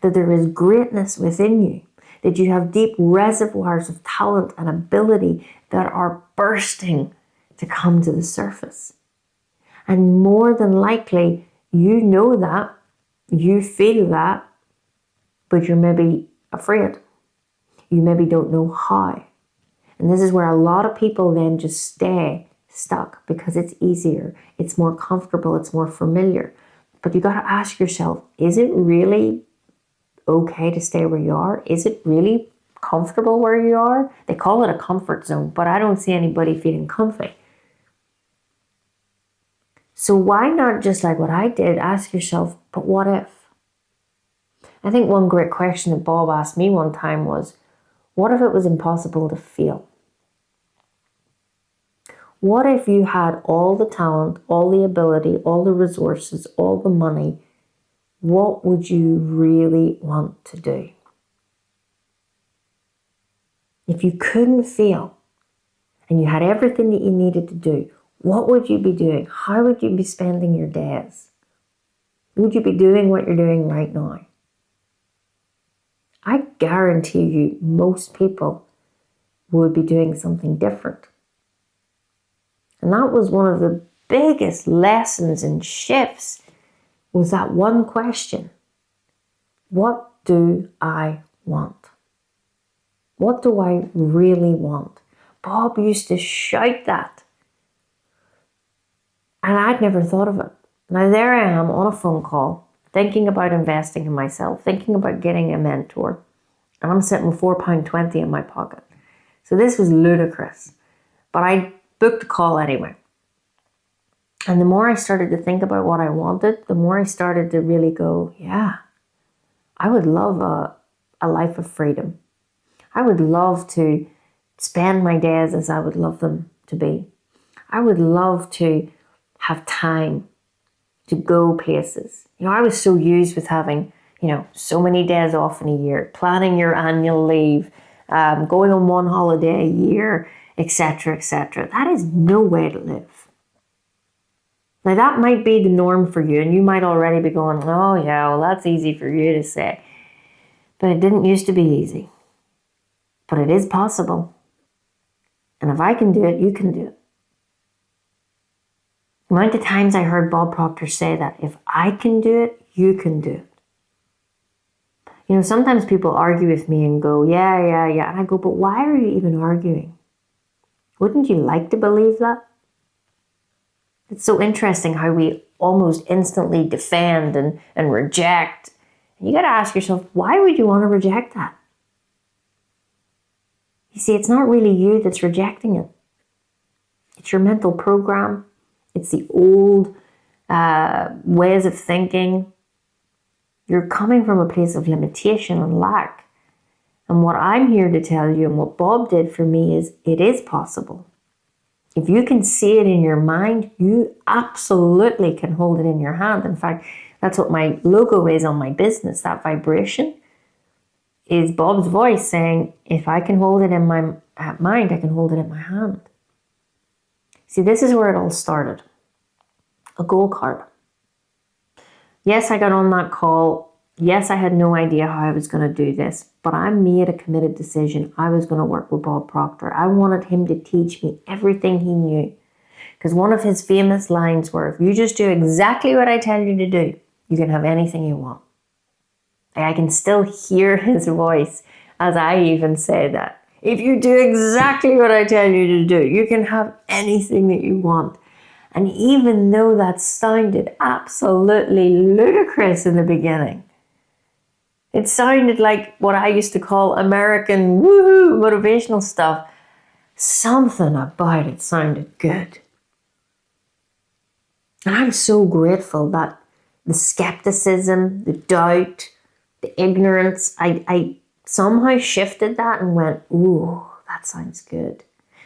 that there is greatness within you, that you have deep reservoirs of talent and ability that are bursting to come to the surface. And more than likely, you know that, you feel that, but you're maybe afraid. You maybe don't know how. And this is where a lot of people then just stay stuck because it's easier, it's more comfortable, it's more familiar. But you got to ask yourself, is it really okay to stay where you are? Is it really comfortable where you are? They call it a comfort zone, but I don't see anybody feeling comfy. So why not, just like what I did, ask yourself, but what if? I think one great question that Bob asked me one time was, what if it was impossible to feel? What if you had all the talent, all the ability, all the resources, all the money? What would you really want to do? If you couldn't feel and you had everything that you needed to do, what would you be doing? How would you be spending your days? Would you be doing what you're doing right now? I guarantee you most people would be doing something different. And that was one of the biggest lessons and shifts, was that one question. What do I want? What do I really want? Bob used to shout that. And I'd never thought of it. Now there I am on a phone call, thinking about investing in myself, thinking about getting a mentor. And I'm sitting with £4.20 in my pocket. So this was ludicrous. But I booked a call anyway. And the more I started to think about what I wanted, the more I started to really go, yeah, I would love a life of freedom. I would love to spend my days as I would love them to be. I would love to have time to go places. You know, I was so used with having, so many days off in a year, planning your annual leave, going on one holiday a year, etc., etc. That is no way to live. Now that might be the norm for you, and you might already be going, oh yeah, well that's easy for you to say. But it didn't used to be easy. But it is possible. And if I can do it, you can do it. The amount of times I heard Bob Proctor say that, if I can do it, you can do it. Sometimes people argue with me and go, yeah. And I go, but why are you even arguing? Wouldn't you like to believe that? It's so interesting how we almost instantly defend and reject. And you got to ask yourself, why would you want to reject that? You see, it's not really you that's rejecting it. It's your mental program. It's the old ways of thinking. You're coming from a place of limitation and lack. And what I'm here to tell you, and what Bob did for me, is it is possible. If you can see it in your mind, you absolutely can hold it in your hand. In fact, that's what my logo is on my business. That vibration is Bob's voice saying, if I can hold it in my mind, I can hold it in my hand. See, this is where it all started. A goal card. Yes, I got on that call. Yes, I had no idea how I was going to do this, but I made a committed decision. I was going to work with Bob Proctor. I wanted him to teach me everything he knew. Because one of his famous lines were, if you just do exactly what I tell you to do, you can have anything you want. I can still hear his voice as I even say that. If you do exactly what I tell you to do, you can have anything that you want. And even though that sounded absolutely ludicrous in the beginning, it sounded like what I used to call American woohoo motivational stuff. Something about it sounded good. And I'm so grateful that the skepticism, the doubt, the ignorance, I somehow shifted that and went, ooh, that sounds good.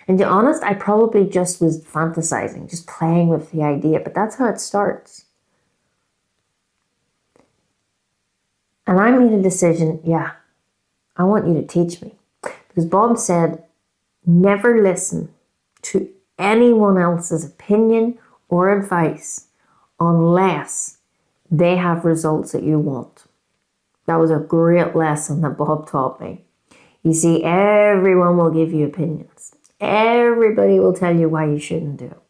And to be honest, I probably just was fantasizing, just playing with the idea, but that's how it starts. And I made a decision, yeah, I want you to teach me. Because Bob said, never listen to anyone else's opinion or advice unless they have results that you want. That was a great lesson that Bob taught me. You see, everyone will give you opinions. Everybody will tell you why you shouldn't do it.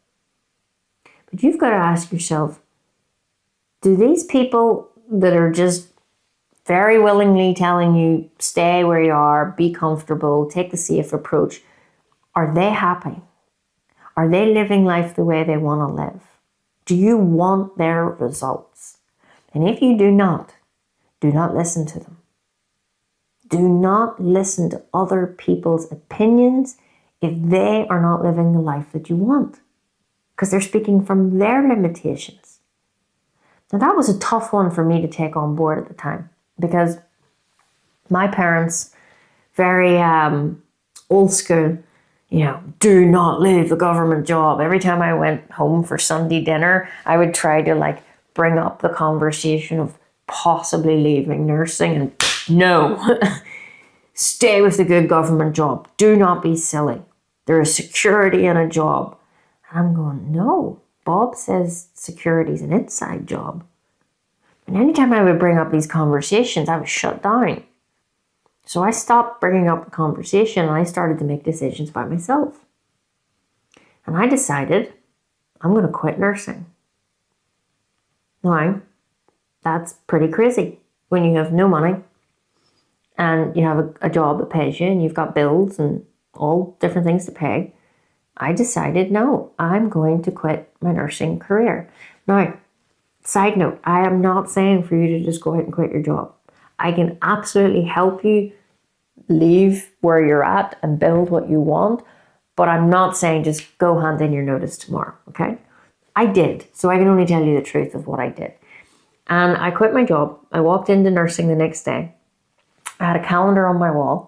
But you've got to ask yourself, do these people that are just very willingly telling you, stay where you are, be comfortable, take the safe approach, are they happy? Are they living life the way they want to live? Do you want their results? And if you do not listen to them. Do not listen to other people's opinions if they are not living the life that you want, because they're speaking from their limitations. Now, that was a tough one for me to take on board at the time, because my parents, very old school, do not leave the government job. Every time I went home for Sunday dinner, I would try to bring up the conversation of possibly leaving nursing, and no, stay with the good government job. Do not be silly. There is security in a job. And I'm going, no, Bob says security is an inside job. And anytime I would bring up these conversations, I was shut down. So I stopped bringing up the conversation and I started to make decisions by myself. And I decided I'm going to quit nursing. Now, that's pretty crazy when you have no money and you have a job that pays you and you've got bills and all different things to pay. I decided, no, I'm going to quit my nursing career. Now, side note, I am not saying for you to just go out and quit your job. I can absolutely help you leave where you're at and build what you want, but I'm not saying just go hand in your notice tomorrow, okay? I did, so I can only tell you the truth of what I did. And I quit my job. I walked into nursing the next day. I had a calendar on my wall.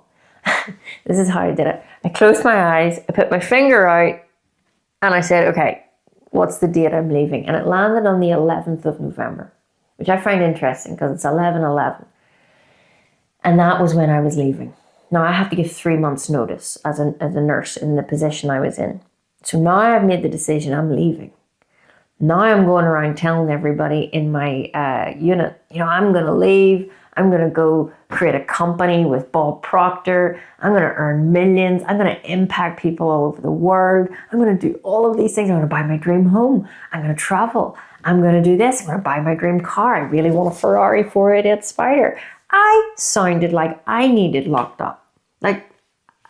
This is how I did it. I closed my eyes, I put my finger out, and I said, okay, what's the date I'm leaving? And it landed on the 11th of November, which I find interesting because it's 11/11. And that was when I was leaving. Now I have to give 3 months notice as a nurse in the position I was in. So now I've made the decision, I'm leaving. Now I'm going around telling everybody in my unit, I'm going to leave. I'm going to go create a company with Bob Proctor. I'm going to earn millions. I'm going to impact people all over the world. I'm going to do all of these things. I'm going to buy my dream home. I'm going to travel. I'm going to do this. I'm going to buy my dream car. I really want a Ferrari 488 Spider. I sounded like I needed locked up. Like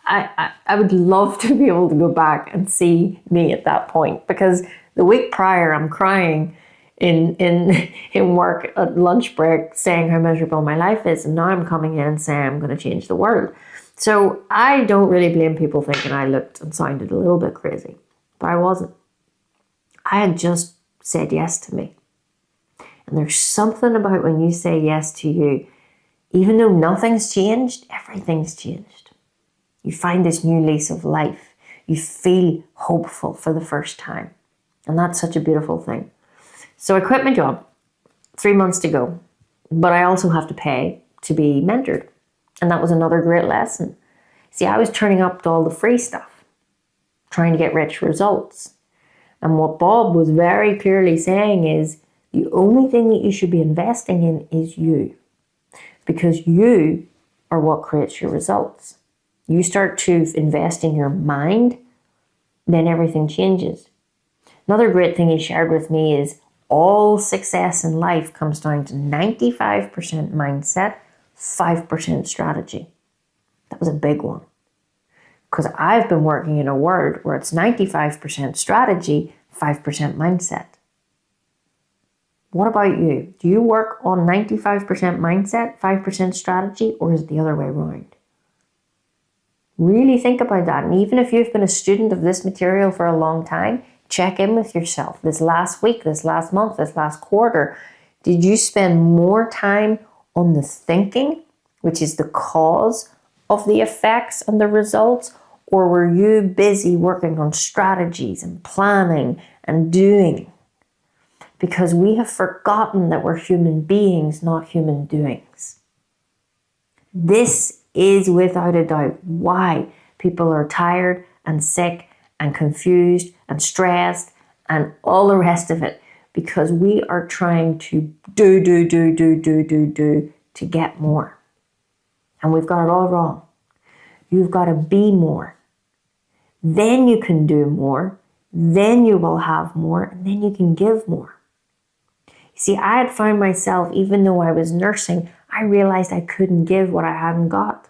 I would love to be able to go back and see me at that point, because the week prior I'm crying in work at lunch break saying how miserable my life is, and now I'm coming in and saying I'm going to change the world. So I don't really blame people thinking I looked and sounded a little bit crazy, but I wasn't. I had just said yes to me. And there's something about when you say yes to you, even though nothing's changed, everything's changed. You find this new lease of life. You feel hopeful for the first time. And that's such a beautiful thing. So I quit my job, 3 months to go, but I also have to pay to be mentored. And that was another great lesson. See, I was turning up to all the free stuff, trying to get rich results. And what Bob was very clearly saying is the only thing that you should be investing in is you, because you are what creates your results. You start to invest in your mind, then everything changes. Another great thing he shared with me is all success in life comes down to 95% mindset, 5% strategy. That was a big one. Because I've been working in a world where it's 95% strategy, 5% mindset. What about you? Do you work on 95% mindset, 5% strategy, or is it the other way around? Really think about that. And even if you've been a student of this material for a long time, check in with yourself. This last week, this last month, this last quarter, did you spend more time on the thinking, which is the cause of the effects and the results, or were you busy working on strategies and planning and doing? Because we have forgotten that we're human beings, not human doings. This is without a doubt why people are tired and sick and confused and stressed and all the rest of it, because we are trying to do to get more. And we've got it all wrong. You've got to be more. Then you can do more. Then you will have more. And then you can give more. See, I had found myself, even though I was nursing, I realized I couldn't give what I hadn't got.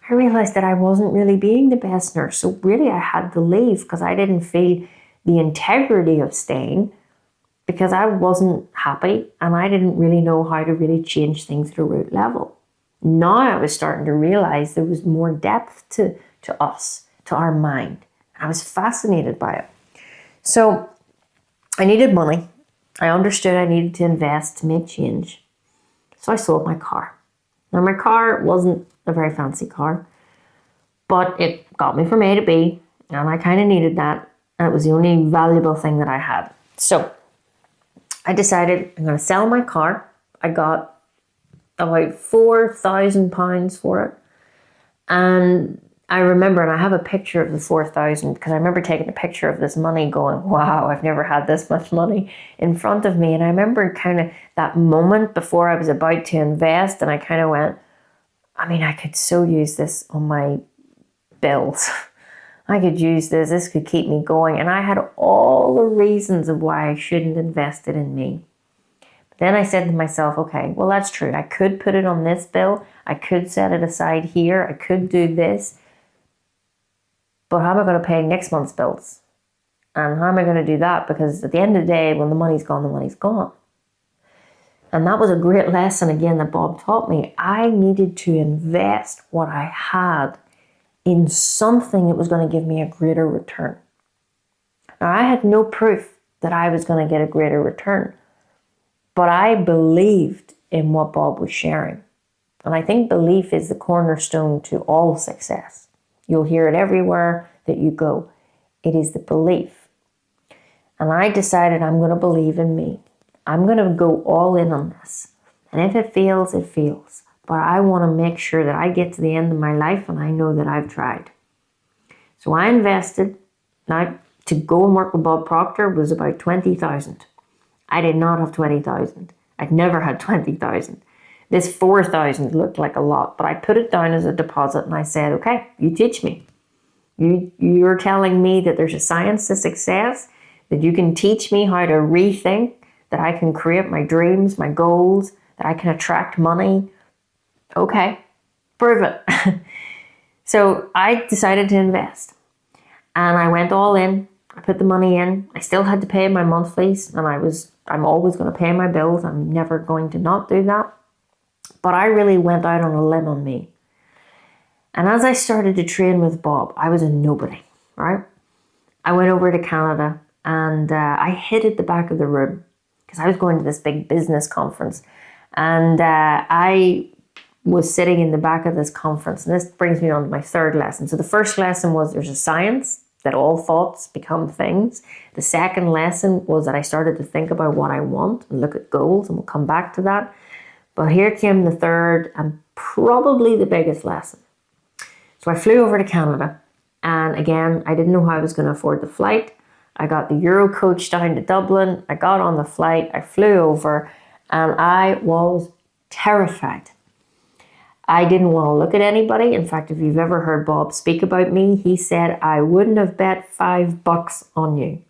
I realized that I wasn't really being the best nurse. So really I had to leave because I didn't feel the integrity of staying, because I wasn't happy and I didn't really know how to really change things at a root level. Now I was starting to realize there was more depth to us, to our mind. And I was fascinated by it. So I needed money. I understood I needed to invest to make change. So I sold my car. Now my car wasn't a very fancy car, but it got me from A to B, and I kind of needed that. And it was the only valuable thing that I had. So I decided I'm going to sell my car. I got about £4,000 for it. And I remember, and I have a picture of the 4,000 because I remember taking a picture of this money going, wow, I've never had this much money in front of me. And I remember kind of that moment before I was about to invest, and I kind of went, I mean, I could so use this on my bills. I could use this. This could keep me going. And I had all the reasons of why I shouldn't invest it in me. But then I said to myself, okay, well, that's true. I could put it on this bill. I could set it aside here. I could do this. But how am I going to pay next month's bills? And how am I going to do that? Because at the end of the day, when the money's gone, the money's gone. And that was a great lesson, again, that Bob taught me. I needed to invest what I had in something that was going to give me a greater return. Now, I had no proof that I was going to get a greater return, but I believed in what Bob was sharing. And I think belief is the cornerstone to all success. You'll hear it everywhere that you go. It is the belief. And I decided I'm going to believe in me. I'm going to go all in on this. And if it fails, it fails. But I want to make sure that I get to the end of my life and I know that I've tried. So I invested. Now, to go and work with Bob Proctor was about 20,000. I did not have 20,000. I'd never had 20,000. This 4,000 looked like a lot, but I put it down as a deposit and I said, okay, you teach me. You're telling me that there's a science to success, that you can teach me how to rethink, that I can create my dreams, my goals, that I can attract money. Okay, prove it. So I decided to invest and I went all in. I put the money in. I still had to pay my monthlies, and I'm always going to pay my bills. I'm never going to not do that. But I really went out on a limb on me. And as I started to train with Bob, I was a nobody, right? I went over to Canada and I hid at the back of the room because I was going to this big business conference. And I was sitting in the back of this conference. And this brings me on to my third lesson. So the first lesson was there's a science that all thoughts become things. The second lesson was that I started to think about what I want and look at goals, and we'll come back to that. But here came the third and probably the biggest lesson. So I flew over to Canada, and again, I didn't know how I was going to afford the flight. I got the Euro coach down to Dublin. I got on the flight, I flew over, and I was terrified. I didn't want to look at anybody. In fact, if you've ever heard Bob speak about me, he said, I wouldn't have bet $5 on you.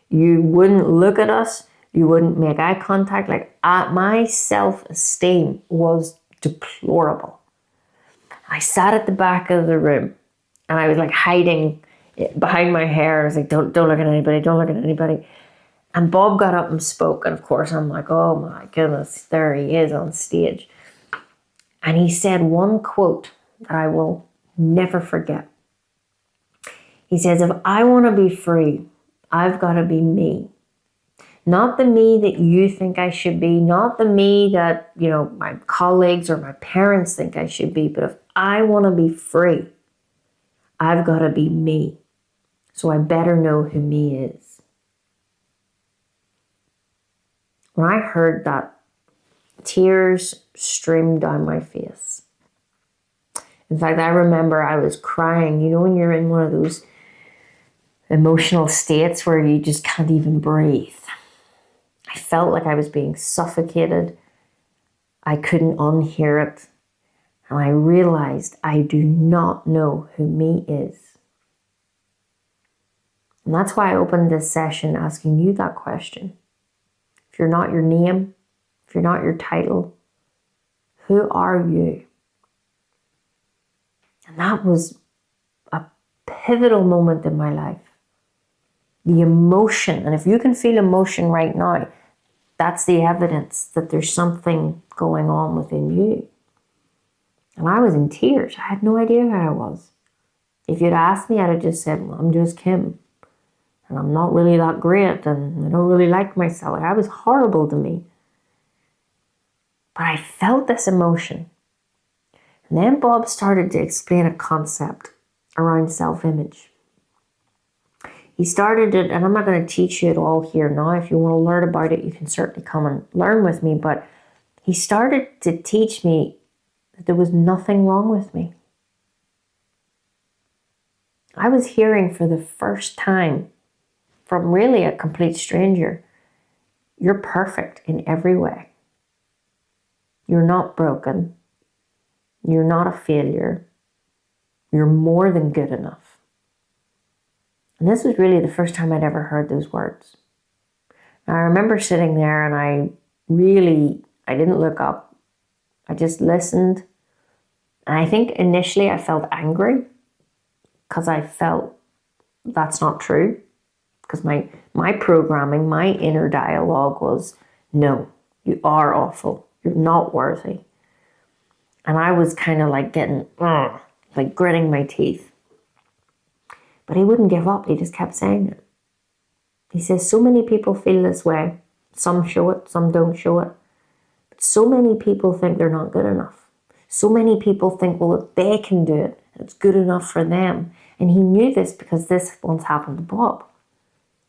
You wouldn't look at us. You wouldn't make eye contact. My self-esteem was deplorable. I sat at the back of the room, and I was hiding behind my hair. I was like, don't look at anybody. Don't look at anybody. And Bob got up and spoke. And of course, I'm like, oh my goodness, there he is on stage. And he said one quote that I will never forget. He says, if I want to be free, I've got to be me. Not the me that you think I should be, not the me that, my colleagues or my parents think I should be, but if I want to be free, I've got to be me. So I better know who me is. When I heard that, tears streamed down my face. In fact, I remember I was crying. When you're in one of those emotional states where you just can't even breathe. I felt like I was being suffocated. I couldn't unhear it. And I realized I do not know who me is. And that's why I opened this session asking you that question. If you're not your name, if you're not your title, who are you? And that was a pivotal moment in my life. The emotion, and if you can feel emotion right now, that's the evidence that there's something going on within you. And I was in tears. I had no idea who I was. If you'd asked me, I'd have just said, well, I'm just Kim. And I'm not really that great, and I don't really like myself. I was horrible to me. But I felt this emotion. And then Bob started to explain a concept around self-image. He started it, and I'm not going to teach you it all here now. If you want to learn about it, you can certainly come and learn with me. But he started to teach me that there was nothing wrong with me. I was hearing for the first time from really a complete stranger, you're perfect in every way. You're not broken. You're not a failure. You're more than good enough. And this was really the first time I'd ever heard those words. Now, I remember sitting there, and I didn't look up. I just listened. And I think initially I felt angry because I felt that's not true. Because my programming, my inner dialogue was, no, you are awful. You're not worthy. And I was kind of getting, gritting my teeth. But he wouldn't give up. He just kept saying it. He says, so many people feel this way. Some show it, some don't show it. But so many people think they're not good enough. So many people think, well, if they can do it, it's good enough for them. And he knew this because this once happened to Bob.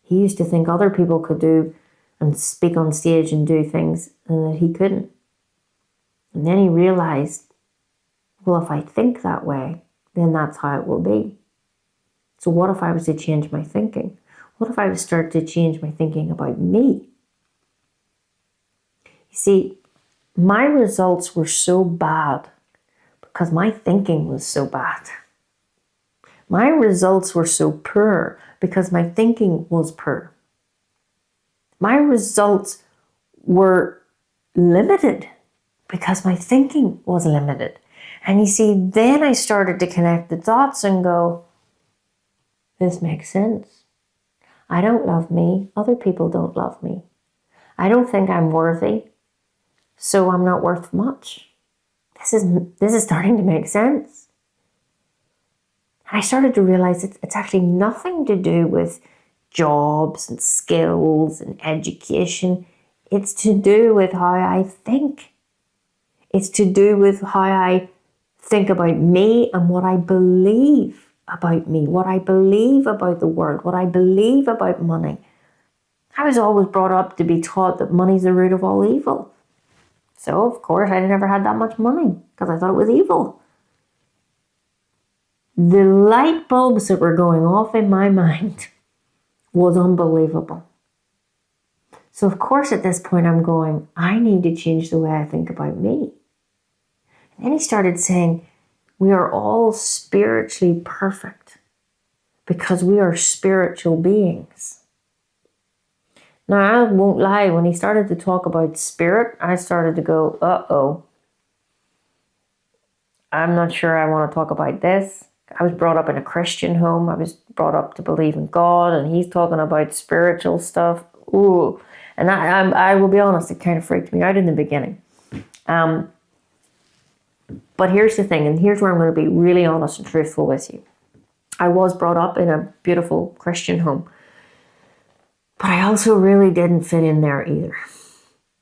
He used to think other people could do and speak on stage and do things and that he couldn't. And then he realized, well, if I think that way, then that's how it will be. So what if I was to change my thinking? What if I was to start to change my thinking about me? You see, my results were so bad because my thinking was so bad. My results were so poor because my thinking was poor. My results were limited because my thinking was limited. And you see, then I started to connect the dots and go, this makes sense. I don't love me. Other people don't love me. I don't think I'm worthy, so I'm not worth much. This is starting to make sense. And I started to realize it's actually nothing to do with jobs and skills and education. It's to do with how I think. It's to do with how I think about me and what I believe about me, what I believe about the world, what I believe about money. I was always brought up to be taught that money's the root of all evil. So, of course, I never had that much money because I thought it was evil. The light bulbs that were going off in my mind was unbelievable. So, of course, at this point, I'm going, I need to change the way I think about me. And then he started saying, we are all spiritually perfect because we are spiritual beings. Now, I won't lie, when he started to talk about spirit, I started to go, uh-oh. I'm not sure I want to talk about this. I was brought up in a Christian home. I was brought up to believe in God, and he's talking about spiritual stuff. Ooh. And I will be honest, it kind of freaked me out in the beginning. But here's the thing, and here's where I'm going to be really honest and truthful with you. I was brought up in a beautiful Christian home. But I also really didn't fit in there either.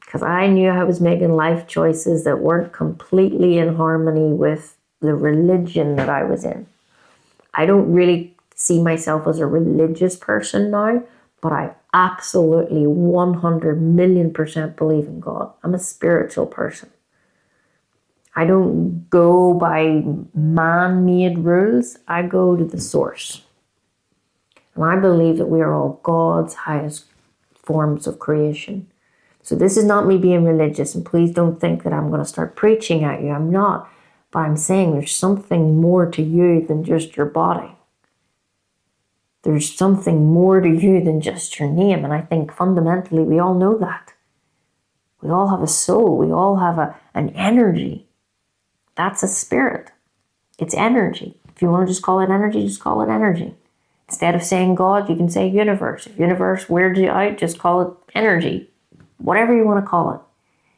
Because I knew I was making life choices that weren't completely in harmony with the religion that I was in. I don't really see myself as a religious person now, but I absolutely 100,000,000% believe in God. I'm a spiritual person. I don't go by man-made rules. I go to the source. And I believe that we are all God's highest forms of creation. So this is not me being religious, and please don't think that I'm going to start preaching at you. I'm not. But I'm saying there's something more to you than just your body. There's something more to you than just your name. And I think fundamentally we all know that. We all have a soul. We all have an energy. That's a spirit. It's energy. If you want to just call it energy, just call it energy. Instead of saying God, you can say universe. If universe weirds you out, just call it energy. Whatever you want to call it.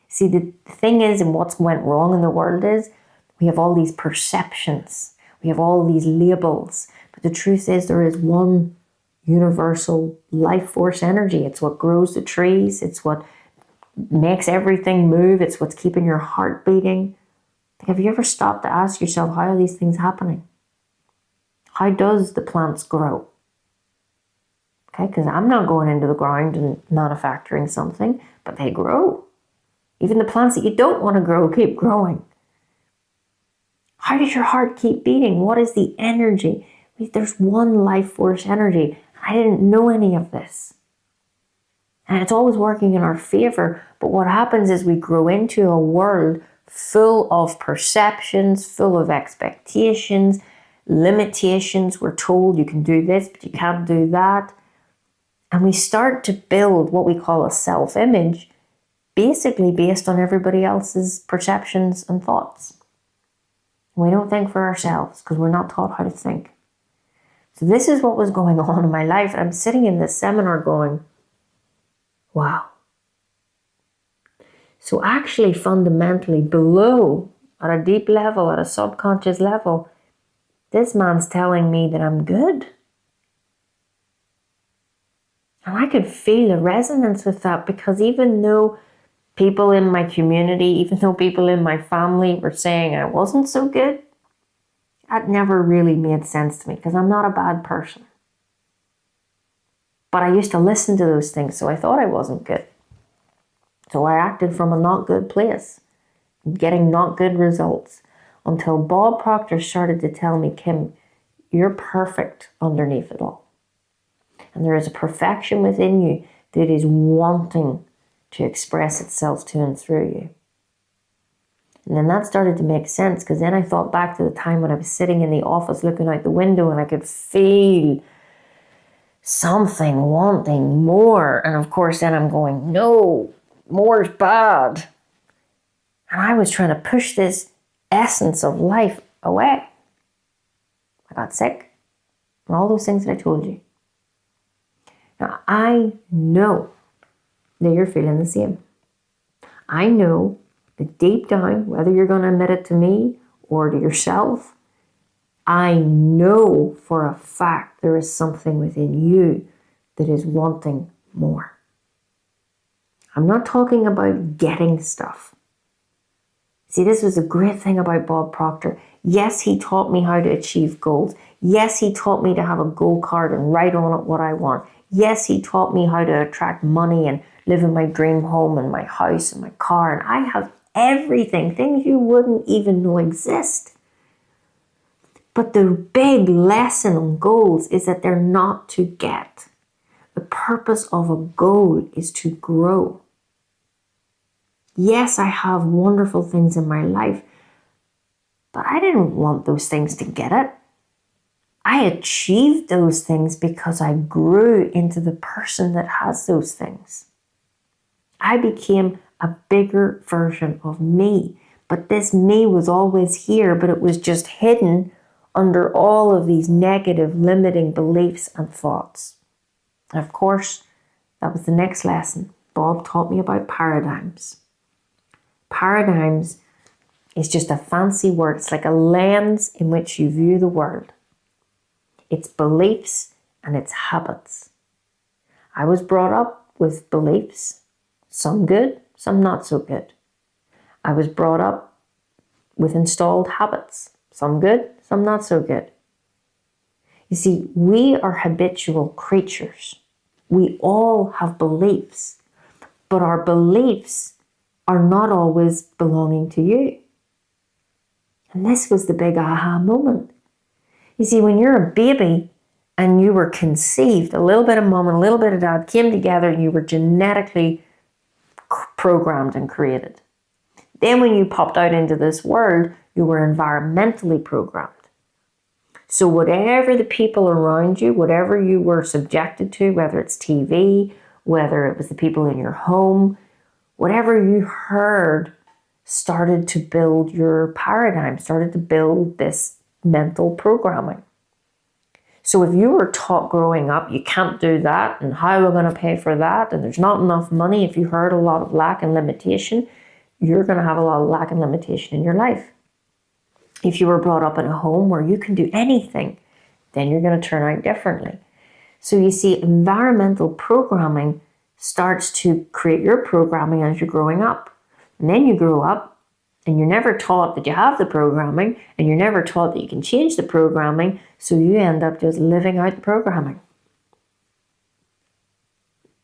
See, the thing is, and what's went wrong in the world is, we have all these perceptions. We have all these labels. But the truth is, there is one universal life force energy. It's what grows the trees. It's what makes everything move. It's what's keeping your heart beating. Have you ever stopped to ask yourself, how are these things happening? How does the plants grow? Okay, because I'm not going into the ground and manufacturing something, but they grow. Even the plants that you don't want to grow keep growing. How does your heart keep beating? What is the energy? There's one life force energy. I didn't know any of this. And it's always working in our favor. But what happens is we grow into a world full of perceptions, full of expectations, limitations. We're told you can do this, but you can't do that. And we start to build what we call a self-image, basically based on everybody else's perceptions and thoughts. We don't think for ourselves because we're not taught how to think. So this is what was going on in my life. And I'm sitting in this seminar going, wow. So actually fundamentally below, at a deep level, at a subconscious level, this man's telling me that I'm good. And I could feel a resonance with that, because even though people in my community, even though people in my family were saying I wasn't so good, that never really made sense to me because I'm not a bad person. But I used to listen to those things, so I thought I wasn't good. So I acted from a not good place, getting not good results, until Bob Proctor started to tell me, Kim, you're perfect underneath it all. And there is a perfection within you that is wanting to express itself to and through you. And then that started to make sense, because then I thought back to the time when I was sitting in the office looking out the window and I could feel something wanting more. And of course then I'm going, no, more is bad. And I was trying to push this essence of life away. I got sick and all those things that I told you. Now I know that you're feeling the same. I know that deep down, whether you're going to admit it to me or to yourself, I know for a fact there is something within you that is wanting more. I'm not talking about getting stuff. See, this was a great thing about Bob Proctor. Yes, he taught me how to achieve goals. Yes, he taught me to have a goal card and write on it what I want. Yes, he taught me how to attract money and live in my dream home and my house and my car. And I have everything, things you wouldn't even know exist. But the big lesson on goals is that they're not to get. The purpose of a goal is to grow. Yes, I have wonderful things in my life, but I didn't want those things to get it. I achieved those things because I grew into the person that has those things. I became a bigger version of me, but this me was always here, but it was just hidden under all of these negative, limiting beliefs and thoughts. And of course, that was the next lesson. Bob taught me about paradigms. Paradigms is just a fancy word. It's like a lens in which you view the world. It's beliefs and it's habits. I was brought up with beliefs, some good, some not so good. I was brought up with installed habits, some good, some not so good. You see, we are habitual creatures. We all have beliefs, but our beliefs are not always belonging to you. And this was the big aha moment. You see, when you're a baby and you were conceived, a little bit of mom and a little bit of dad came together and you were genetically programmed and created. Then when you popped out into this world, you were environmentally programmed. So whatever the people around you, whatever you were subjected to, whether it's TV, whether it was the people in your home, whatever you heard started to build your paradigm, started to build this mental programming. So if you were taught growing up, you can't do that, and how are we going to pay for that, and there's not enough money, if you heard a lot of lack and limitation, you're going to have a lot of lack and limitation in your life. If you were brought up in a home where you can do anything, then you're going to turn out differently. So you see, environmental programming starts to create your programming as you're growing up. And then you grow up and you're never taught that you have the programming, and you're never taught that you can change the programming, so you end up just living out the programming.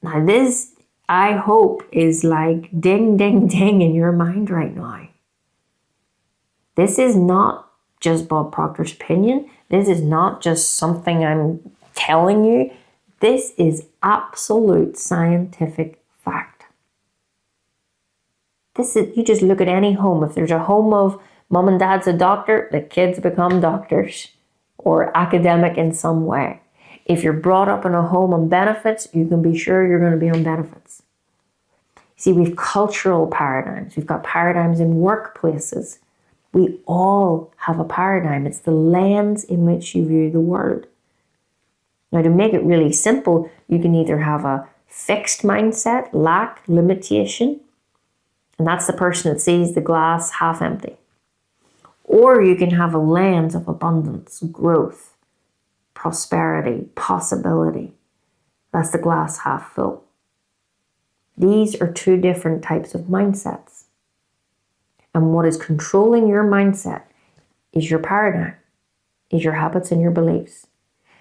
Now this, I hope, is like ding, ding, ding in your mind right now. This is not just Bob Proctor's opinion. This is not just something I'm telling you. This is absolute scientific fact. You just look at any home. If there's a home of mom and dad's a doctor, the kids become doctors or academic in some way. If you're brought up in a home on benefits, you can be sure you're going to be on benefits. See, we've cultural paradigms. We've got paradigms in workplaces. We all have a paradigm. It's the lens in which you view the world. Now, to make it really simple, you can either have a fixed mindset, lack, limitation, and that's the person that sees the glass half empty. Or you can have a lens of abundance, growth, prosperity, possibility. That's the glass half full. These are two different types of mindsets. And what is controlling your mindset is your paradigm, is your habits and your beliefs.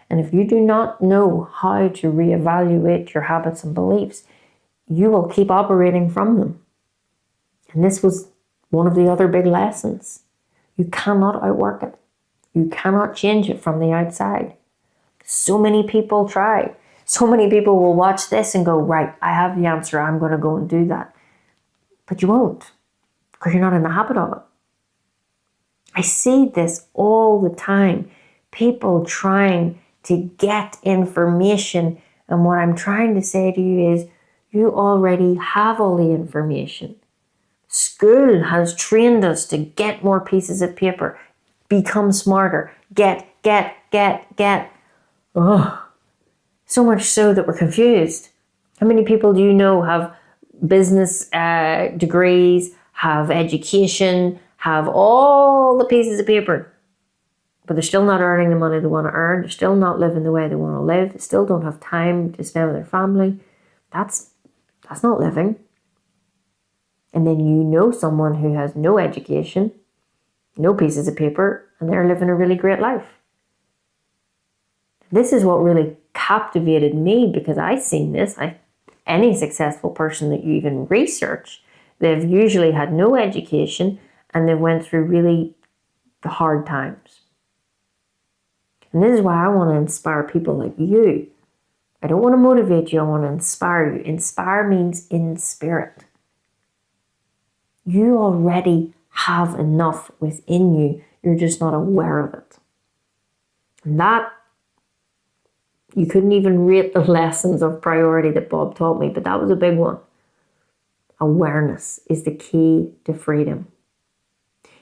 And if you do not know how to reevaluate your habits and beliefs, you will keep operating from them. And this was one of the other big lessons. You cannot outwork it. You cannot change it from the outside. So many people try. So many people will watch this and go, right, I have the answer. I'm going to go and do that. But you won't, because you're not in the habit of it. I see this all the time. People trying to get information. And what I'm trying to say to you is, you already have all the information. School has trained us to get more pieces of paper, become smarter, get. Oh, so much so that we're confused. How many people do you know have business degrees, have education, have all the pieces of paper, but they're still not earning the money they want to earn, they're still not living the way they want to live, they still don't have time to spend with their family? That's not living. And then you know someone who has no education, no pieces of paper, and they're living a really great life. This is what really captivated me, because I've seen this. Any successful person that you even research, they've usually had no education and they went through really hard times. And this is why I want to inspire people like you. I don't want to motivate you, I want to inspire you. Inspire means in spirit. You already have enough within you, you're just not aware of it. And that, you couldn't even rate the lessons of priority that Bob taught me, but that was a big one. Awareness is the key to freedom.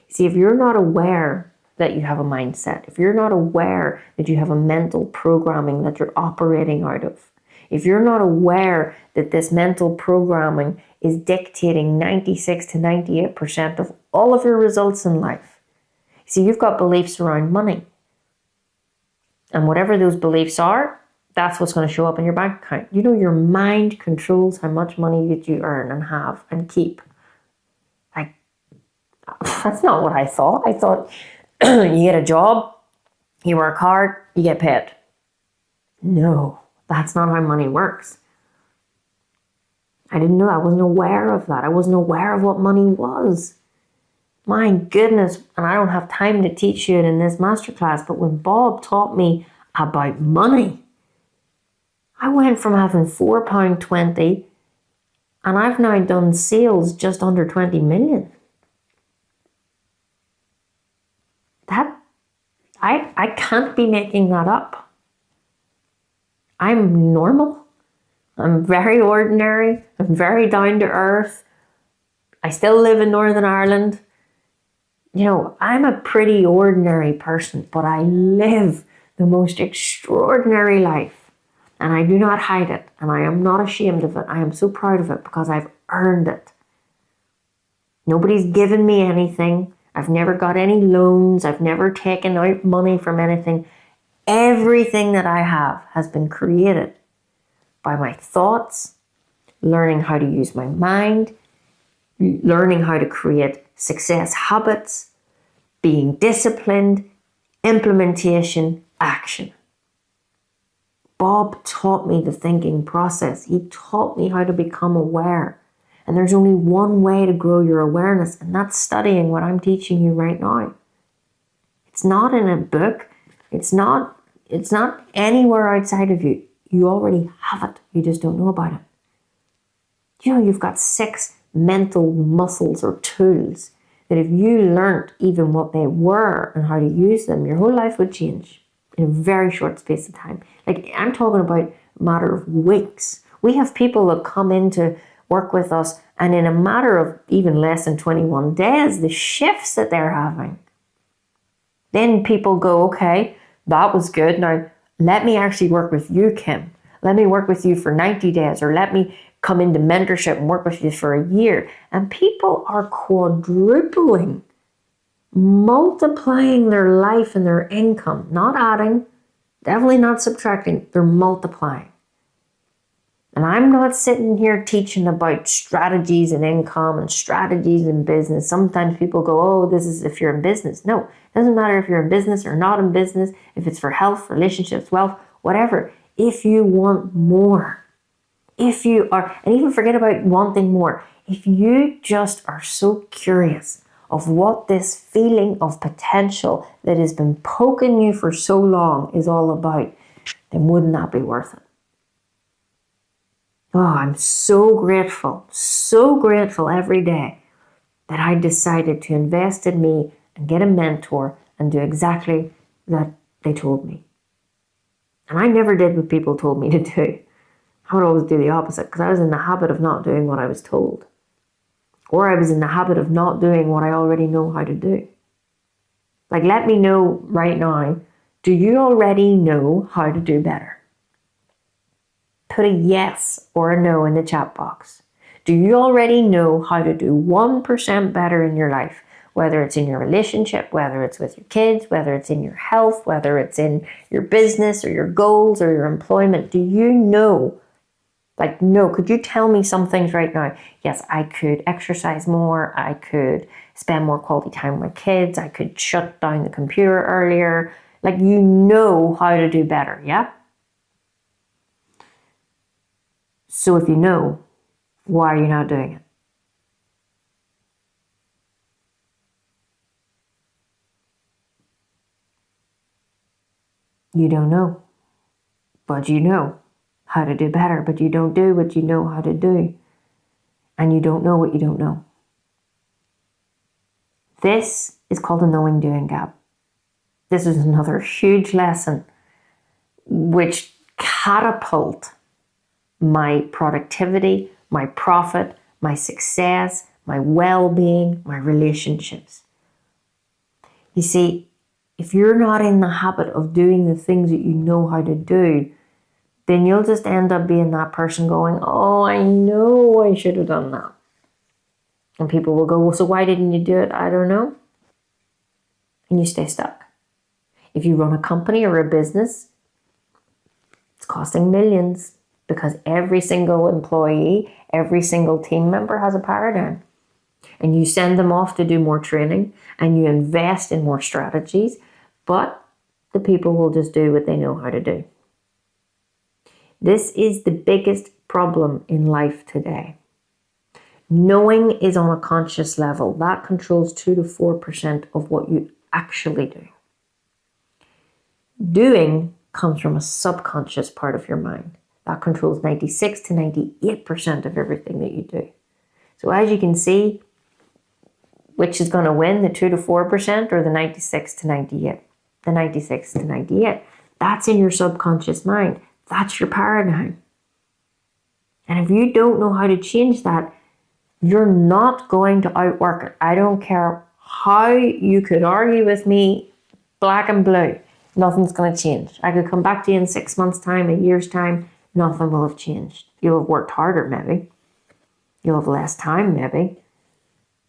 See, if you're not aware that you have a mindset, if you're not aware that you have a mental programming that you're operating out of, if you're not aware that this mental programming is dictating 96 to 98% of all of your results in life. See, you've got beliefs around money. And whatever those beliefs are, that's what's going to show up in your bank account. You know, your mind controls how much money that you earn and have and keep. Like, that's not what I thought. I thought you get a job, you work hard, you get paid. No, that's not how money works. I didn't know. I wasn't aware of that. I wasn't aware of what money was. My goodness, and I don't have time to teach you it in this masterclass, but when Bob taught me about money, I went from having £4.20 and I've now done sales just under 20 million. I can't be making that up. I'm normal. I'm very ordinary. I'm very down to earth. I still live in Northern Ireland. You know, I'm a pretty ordinary person, but I live the most extraordinary life. And I do not hide it. And I am not ashamed of it. I am so proud of it because I've earned it. Nobody's given me anything. I've never got any loans. I've never taken out money from anything. Everything that I have has been created by my thoughts, learning how to use my mind, learning how to create success habits, being disciplined, implementation, action. Bob taught me the thinking process. He taught me how to become aware. And there's only one way to grow your awareness, and that's studying what I'm teaching you right now. It's not in a book. It's not anywhere outside of you. You already have it. You just don't know about it. You know, you've got 6 mental muscles or tools that if you learnt even what they were and how to use them, your whole life would change in a very short space of time. Like, I'm talking about a matter of weeks. We have people that come in to work with us, and in a matter of even less than 21 days, the shifts that they're having. Then people go, okay, that was good. Now, let me actually work with you, Kim. Let me work with you for 90 days, or let me come into mentorship and work with you for a year. And people are quadrupling, multiplying their life and their income, not adding, definitely not subtracting, they're multiplying. And I'm not sitting here teaching about strategies in income and strategies in business. Sometimes people go, oh, this is if you're in business. No, it doesn't matter if you're in business or not in business, if it's for health, relationships, wealth, whatever. If you want more, if you are, and even forget about wanting more, if you just are so curious of what this feeling of potential that has been poking you for so long is all about, then wouldn't that be worth it? Oh, I'm so grateful every day that I decided to invest in me and get a mentor and do exactly that they told me. And I never did what people told me to do. I would always do the opposite because I was in the habit of not doing what I was told. Or I was in the habit of not doing what I already know how to do. Like, let me know right now, do you already know how to do better? Put a yes or a no in the chat box. Do you already know how to do 1% better in your life? Whether it's in your relationship, whether it's with your kids, whether it's in your health, whether it's in your business or your goals or your employment. Do you know Like, no, could you tell me some things right now? Yes, I could exercise more. I could spend more quality time with my kids. I could shut down the computer earlier. Like, you know how to do better, yeah? So if you know, why are you not doing it? You don't know, but you know how to do better, but you don't do what you know how to do. And you don't know what you don't know. This is called a knowing doing gap. This is another huge lesson which catapult my productivity, my profit, my success, my well-being, my relationships. You see, if you're not in the habit of doing the things that you know how to do, then you'll just end up being that person going, oh, I know I should have done that. And people will go, well, so why didn't you do it? I don't know. And you stay stuck. If you run a company or a business, it's costing millions because every single employee, every single team member has a paradigm. And you send them off to do more training and you invest in more strategies, but the people will just do what they know how to do. This is the biggest problem in life today. Knowing is on a conscious level. That controls 2 to 4% of what you actually do. Doing comes from a subconscious part of your mind. That controls 96 to 98% of everything that you do. So as you can see, which is going to win, the 2 to 4% or the 96 to 98? The 96 to 98. That's in your subconscious mind. That's your paradigm. And if you don't know how to change that, you're not going to outwork it. I don't care how you could argue with me, black and blue. Nothing's going to change. I could come back to you in 6 months' time, a year's time. Nothing will have changed. You'll have worked harder, maybe. You'll have less time, maybe.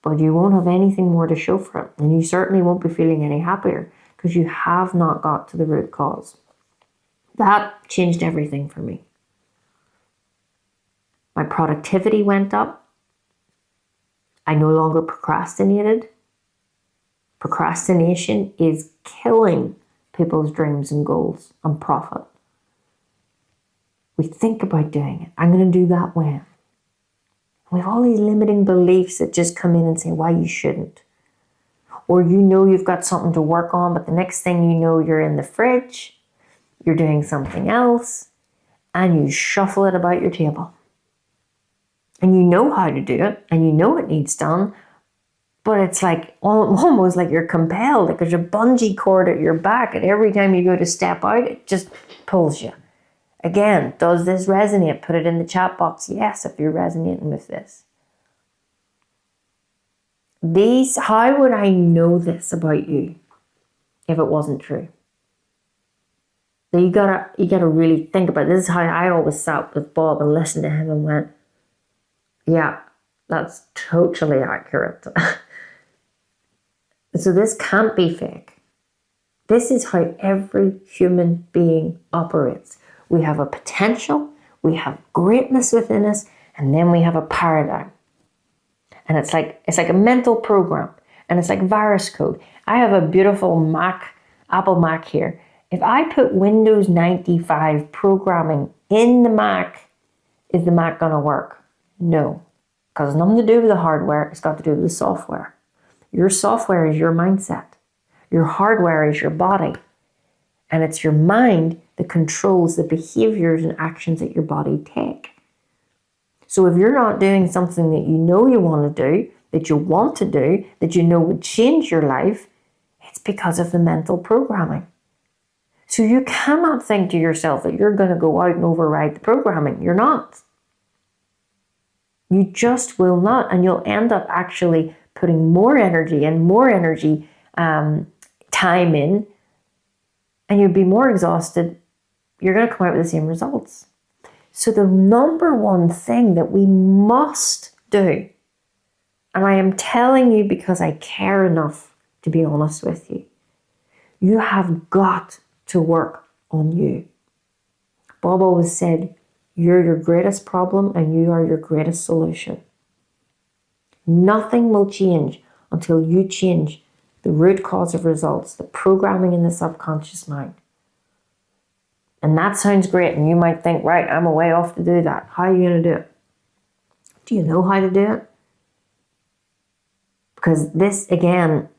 But you won't have anything more to show for it. And you certainly won't be feeling any happier because you have not got to the root cause. That changed everything for me. My productivity went up. I no longer procrastinated. Procrastination is killing people's dreams and goals and profit. We think about doing it. I'm going to do that when. We have all these limiting beliefs that just come in and say why you shouldn't. Or you know you've got something to work on, but the next thing you know, you're in the fridge, you're doing something else, and you shuffle it about your table. And you know how to do it, and you know it needs done, but it's like almost like you're compelled. Like there's a bungee cord at your back, and every time you go to step out, it just pulls you. Again, does this resonate? Put it in the chat box. Yes, if you're resonating with this. How would I know this about you if it wasn't true? So you gotta really think about it. This is how I always sat with Bob and listened to him and went, yeah, that's totally accurate. So this can't be fake. This is how every human being operates. We have a potential, we have greatness within us, and then we have a paradigm. And it's like a mental program, and it's like virus code. I have a beautiful Apple Mac here. If I put Windows 95 programming in the Mac, is the Mac gonna work? No, because it's nothing to do with the hardware, it's got to do with the software. Your software is your mindset. Your hardware is your body. And it's your mind that controls the behaviors and actions that your body take. So if you're not doing something that you know you want to do, that you want to do, that you know would change your life, it's because of the mental programming. So you cannot think to yourself that you're going to go out and override the programming. You're not. You just will not. And you'll end up actually putting more energy and more time in, and you'll be more exhausted. You're going to come out with the same results. So the number one thing that we must do, and I am telling you because I care enough to be honest with you, you have got to work on you. Bob always said, You're your greatest problem and you are your greatest solution. Nothing will change until you change the root cause of results, the programming in the subconscious mind. And that sounds great. And you might think, right, I'm a way off to do that. How are you going to do it? Do you know how to do it? Because this, again,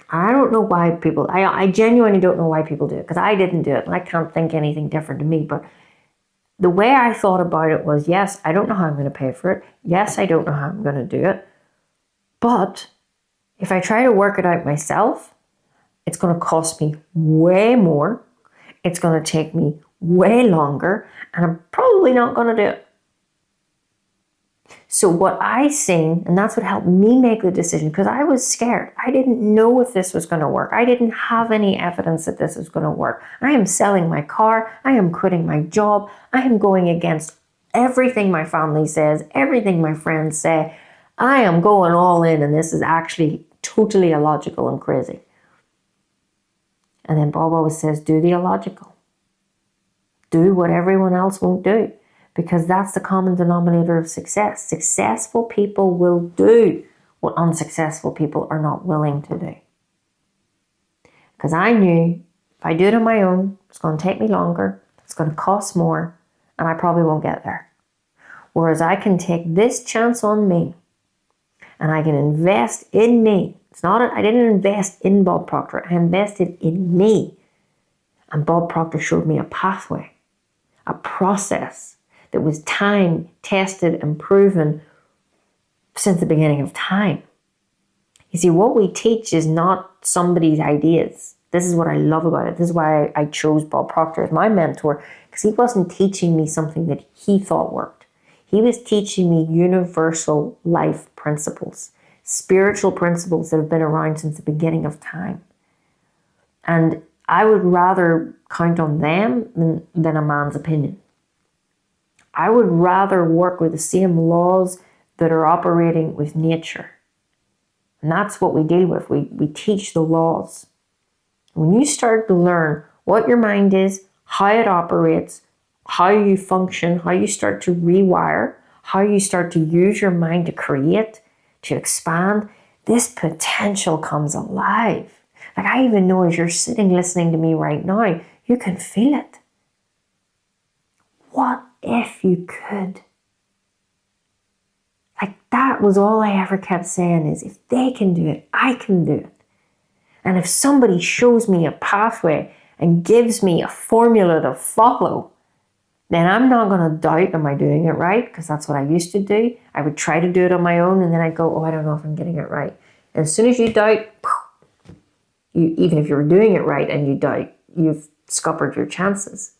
I don't know why people, I genuinely don't know why people do it, because I didn't do it. And I can't think anything different to me. But the way I thought about it was, yes, I don't know how I'm going to pay for it. Yes, I don't know how I'm going to do it. But if I try to work it out myself, it's going to cost me way more. It's going to take me way longer, and I'm probably not going to do it. So what I seen, and that's what helped me make the decision, because I was scared. I didn't know if this was going to work. I didn't have any evidence that this was going to work. I am selling my car. I am quitting my job. I am going against everything my family says, everything my friends say. I am going all in, and this is actually totally illogical and crazy. And then Bob always says, do the illogical. Do what everyone else won't do, because that's the common denominator of success. Successful people will do what unsuccessful people are not willing to do. Because I knew if I do it on my own, it's going to take me longer, it's going to cost more, and I probably won't get there. Whereas I can take this chance on me, and I can invest in me. I didn't invest in Bob Proctor. I invested in me. And Bob Proctor showed me a pathway, a process that was time tested and proven since the beginning of time. You see, what we teach is not somebody's ideas. This is what I love about it. This is why I chose Bob Proctor as my mentor, because he wasn't teaching me something that he thought worked. He was teaching me universal life principles, spiritual principles that have been around since the beginning of time. And I would rather count on them than a man's opinion. I would rather work with the same laws that are operating with nature. And that's what we deal with. We teach the laws. When you start to learn what your mind is, how it operates, how you function, how you start to rewire, how you start to use your mind to create, to expand, this potential comes alive. Like, I even know as you're sitting listening to me right now, you can feel it. What if you could? Like, that was all I ever kept saying is, if they can do it, I can do it. And if somebody shows me a pathway and gives me a formula to follow, then I'm not going to doubt, am I doing it right? Because that's what I used to do. I would try to do it on my own, and then I'd go, oh, I don't know if I'm getting it right. And as soon as you doubt, even if you're doing it right and you doubt, you've scuppered your chances.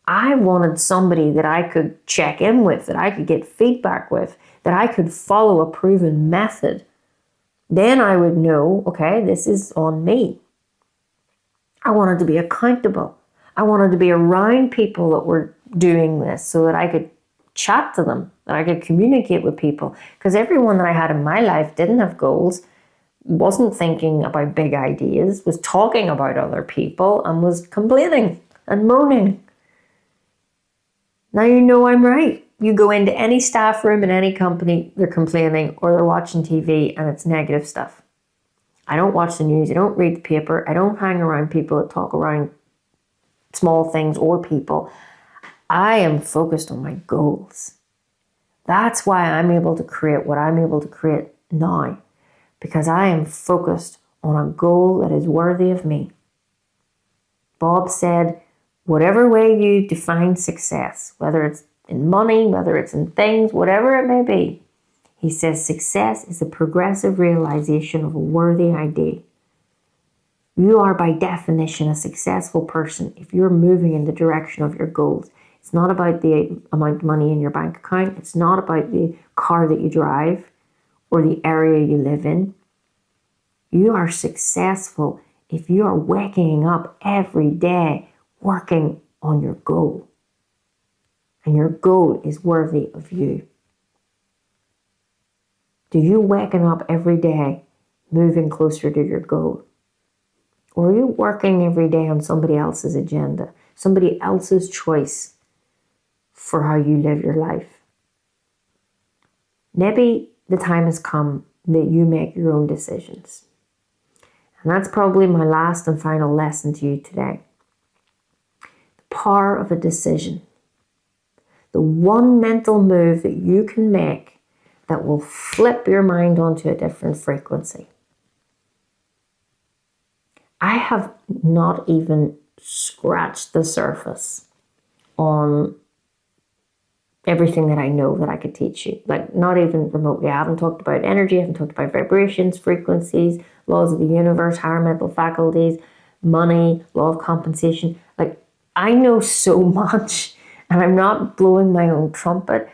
I wanted somebody that I could check in with, that I could get feedback with, that I could follow a proven method. Then I would know, okay, this is on me. I wanted to be accountable. I wanted to be around people that were doing this so that I could chat to them, that I could communicate with people. Because everyone that I had in my life didn't have goals, wasn't thinking about big ideas, was talking about other people, and was complaining and moaning. Now you know I'm right. You go into any staff room in any company, they're complaining or they're watching TV and it's negative stuff. I don't watch the news. I don't read the paper. I don't hang around people that talk around small things or people. I am focused on my goals. That's why I'm able to create what I'm able to create now, because I am focused on a goal that is worthy of me. Bob said, whatever way you define success, whether it's in money, whether it's in things, whatever it may be, he says success is the progressive realization of a worthy ideal. You are by definition a successful person if you're moving in the direction of your goals. It's not about the amount of money in your bank account. It's not about the car that you drive or the area you live in. You are successful if you are waking up every day working on your goal. And your goal is worthy of you. Do you waking up every day moving closer to your goal? Or are you working every day on somebody else's agenda, somebody else's choice for how you live your life. Maybe the time has come that you make your own decisions. And that's probably my last and final lesson to you today. The power of a decision. The one mental move that you can make that will flip your mind onto a different frequency. I have not even scratched the surface on everything that I know that I could teach you. Like, not even remotely. I haven't talked about energy, I haven't talked about vibrations, frequencies, laws of the universe, higher mental faculties, money, law of compensation. Like, I know so much, and I'm not blowing my own trumpet,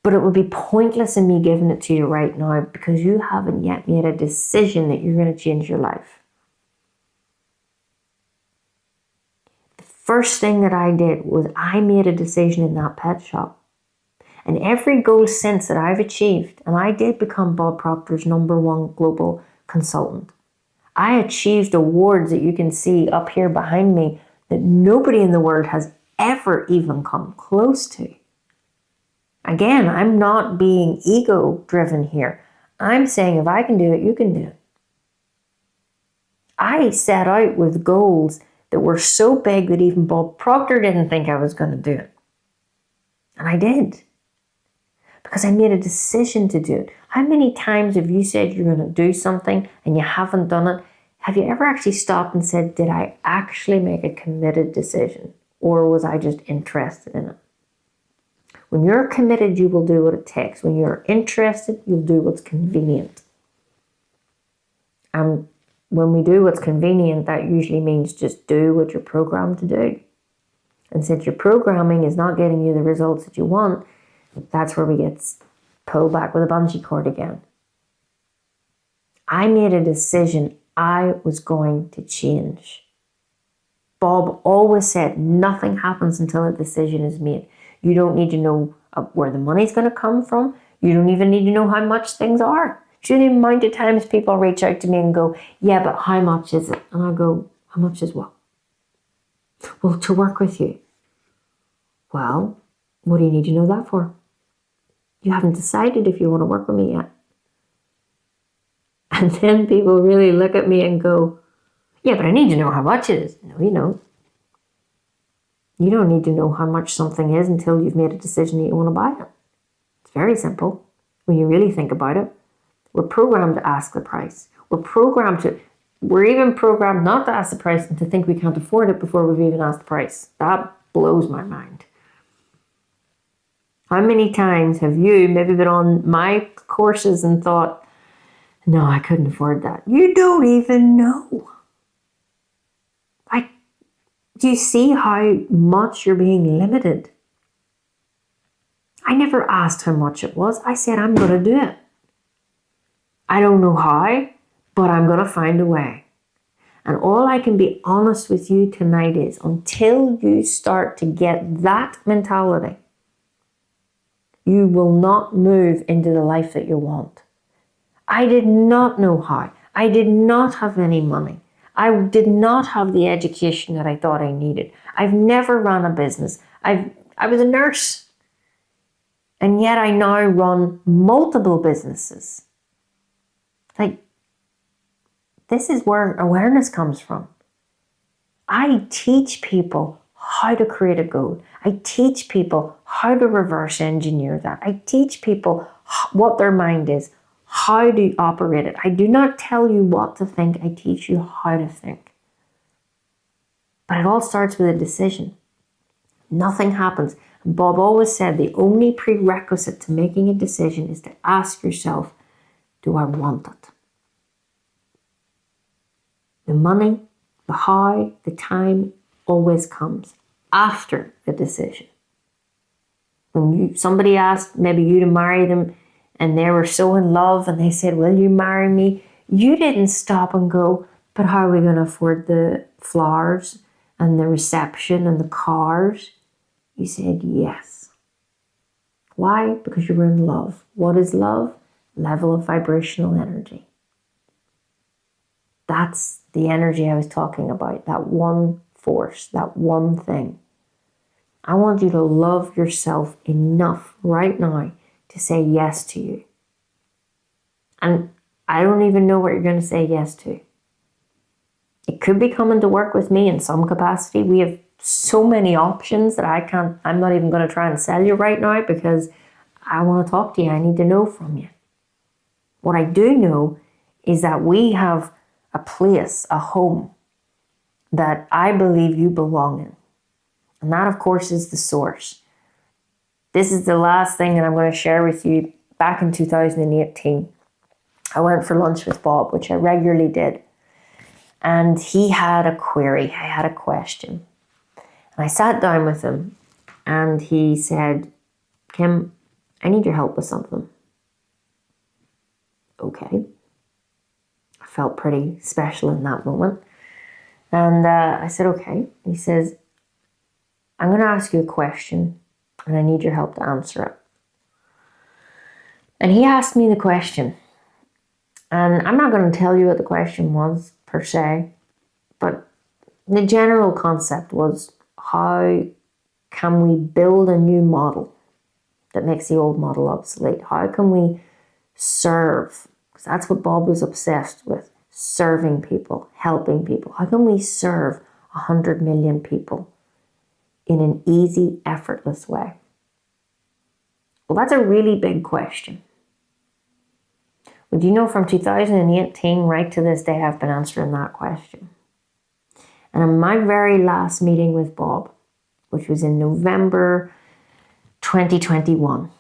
but it would be pointless in me giving it to you right now because you haven't yet made a decision that you're going to change your life. First thing that I did was I made a decision in that pet shop. And every goal since that I've achieved, and I did become Bob Proctor's #1 global consultant. I achieved awards that you can see up here behind me that nobody in the world has ever even come close to. Again, I'm not being ego-driven here. I'm saying if I can do it, you can do it. I set out with goals that were so big that even Bob Proctor didn't think I was going to do it. And I did. Because I made a decision to do it. How many times have you said you're going to do something and you haven't done it? Have you ever actually stopped and said, did I actually make a committed decision? Or was I just interested in it? When you're committed, you will do what it takes. When you're interested, you'll do what's convenient. When we do what's convenient, that usually means just do what you're programmed to do. And since your programming is not getting you the results that you want, that's where we get pulled back with a bungee cord again. I made a decision I was going to change. Bob always said nothing happens until a decision is made. You don't need to know where the money's going to come from. You don't even need to know how much things are. Do you know the amount of times people reach out to me and go, yeah, but how much is it? And I go, how much is what? Well, to work with you. Well, what do you need to know that for? You haven't decided if you want to work with me yet. And then people really look at me and go, yeah, but I need to know how much it is. No, you don't. You don't need to know how much something is until you've made a decision that you want to buy it. It's very simple when you really think about it. We're programmed to ask the price. We're even programmed not to ask the price and to think we can't afford it before we've even asked the price. That blows my mind. How many times have you maybe been on my courses and thought, no, I couldn't afford that? You don't even know. Do you see how much you're being limited? I never asked how much it was. I said, I'm going to do it. I don't know how, but I'm going to find a way. And all I can be honest with you tonight is until you start to get that mentality, you will not move into the life that you want. I did not know how. I did not have any money. I did not have the education that I thought I needed. I've never run a business. I was a nurse. And yet I now run multiple businesses. Like, this is where awareness comes from. I teach people how to create a goal. I teach people how to reverse engineer that. I teach people what their mind is, how to operate it. I do not tell you what to think. I teach you how to think. But it all starts with a decision. Nothing happens. Bob always said the only prerequisite to making a decision is to ask yourself, do I want it? The money, the how, the time always comes after the decision. When somebody asked maybe you to marry them and they were so in love and they said, will you marry me? You didn't stop and go, but how are we going to afford the flowers and the reception and the cars? You said yes. Why? Because you were in love. What is love? Level of vibrational energy. That's the energy I was talking about. That one force, that one thing. I want you to love yourself enough right now to say yes to you. And I don't even know what you're going to say yes to. It could be coming to work with me in some capacity. We have so many options that I'm not even going to try and sell you right now because I want to talk to you. I need to know from you. What I do know is that we have a place, a home that I believe you belong in. And that, of course, is the source. This is the last thing that I'm going to share with you. Back in 2018, I went for lunch with Bob, which I regularly did. And he had a query. I had a question. And I sat down with him and he said, Kim, I need your help with something. Okay. I felt pretty special in that moment. And I said, okay. He says, I'm going to ask you a question and I need your help to answer it. And he asked me the question. And I'm not going to tell you what the question was per se, but the general concept was, how can we build a new model that makes the old model obsolete? How can we serve? Because that's what Bob was obsessed with, serving people, helping people. How can we serve 100 million people in an easy, effortless way? Well, that's a really big question. Would you know from 2018 right to this day, I've been answering that question. And in my very last meeting with Bob, which was in November 2021,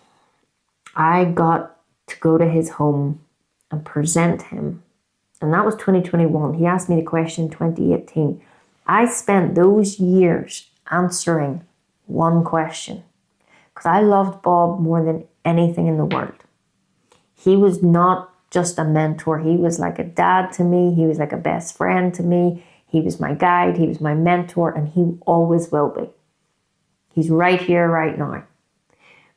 I got to go to his home and present him. And that was 2021. He asked me the question in 2018. I spent those years answering one question because I loved Bob more than anything in the world. He was not just a mentor. He was like a dad to me. He was like a best friend to me. He was my guide. He was my mentor, and he always will be. He's right here, right now.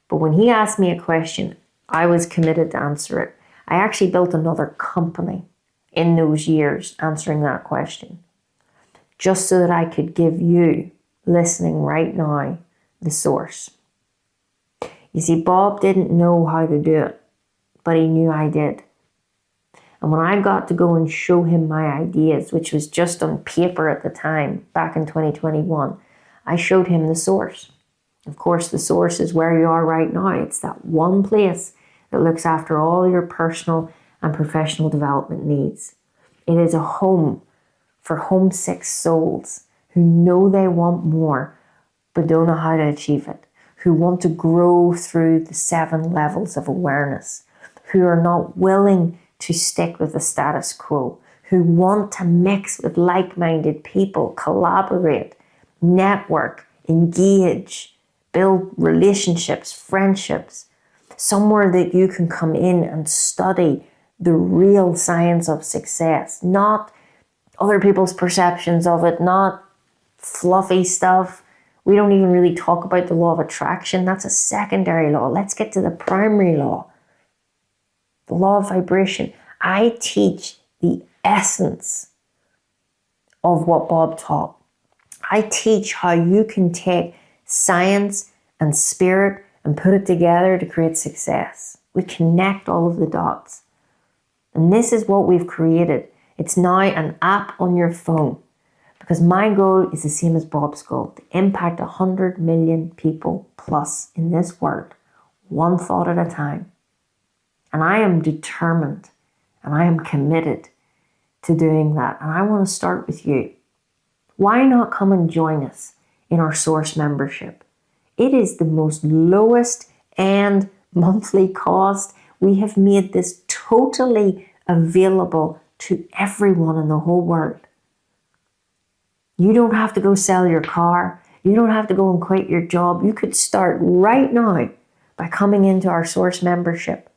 But when he asked me a question, I was committed to answer it. I actually built another company in those years answering that question, just so that I could give you, listening right now, the source. You see, Bob didn't know how to do it, but he knew I did. And when I got to go and show him my ideas, which was just on paper at the time, back in 2021, I showed him the source. Of course, the source is where you are right now. It's that one place that looks after all your personal and professional development needs. It is a home for homesick souls who know they want more, but don't know how to achieve it, who want to grow through the 7 levels of awareness, who are not willing to stick with the status quo, who want to mix with like-minded people, collaborate, network, engage, build relationships, friendships, somewhere that you can come in and study the real science of success, not other people's perceptions of it, not fluffy stuff. We don't even really talk about the law of attraction. That's a secondary law. Let's get to the primary law. The law of vibration. I teach the essence of what Bob taught. I teach how you can take science and spirit and put it together to create success. We connect all of the dots. And this is what we've created. It's now an app on your phone, because my goal is the same as Bob's goal, to impact 100 million people plus in this world, one thought at a time. And I am determined and I am committed to doing that. And I want to start with you. Why not come and join us in our Source membership? It is the most lowest and monthly cost. We have made this totally available to everyone in the whole world. You don't have to go sell your car. You don't have to go and quit your job. You could start right now by coming into our Source membership.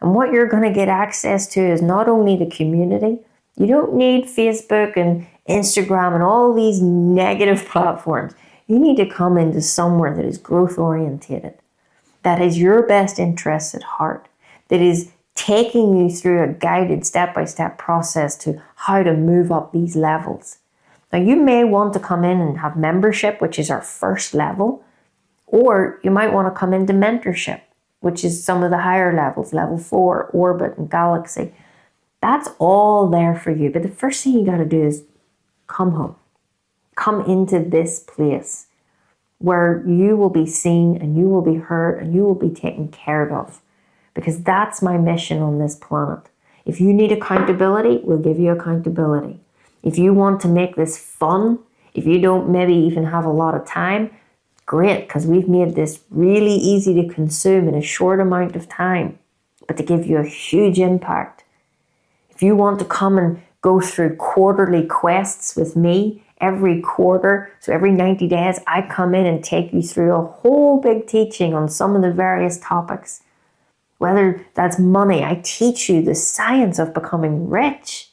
And what you're going to get access to is not only the community. You don't need Facebook and Instagram and all these negative platforms. You need to come into somewhere that is growth orientated, that has your best interests at heart, that is taking you through a guided step-by-step process to how to move up these levels. Now, you may want to come in and have membership, which is our first level, Or you might want to come into mentorship, which is some of the higher levels, level 4, orbit and galaxy. That's all there for you. But the first thing you got to do is come home. Come into this place where you will be seen and you will be heard and you will be taken care of. Because that's my mission on this planet. If you need accountability, we'll give you accountability. If you want to make this fun, if you don't maybe even have a lot of time, great, because we've made this really easy to consume in a short amount of time, but to give you a huge impact. If you want to come and go through quarterly quests with me every quarter, so every 90 days, I come in and take you through a whole big teaching on some of the various topics. Whether that's money, I teach you the science of becoming rich.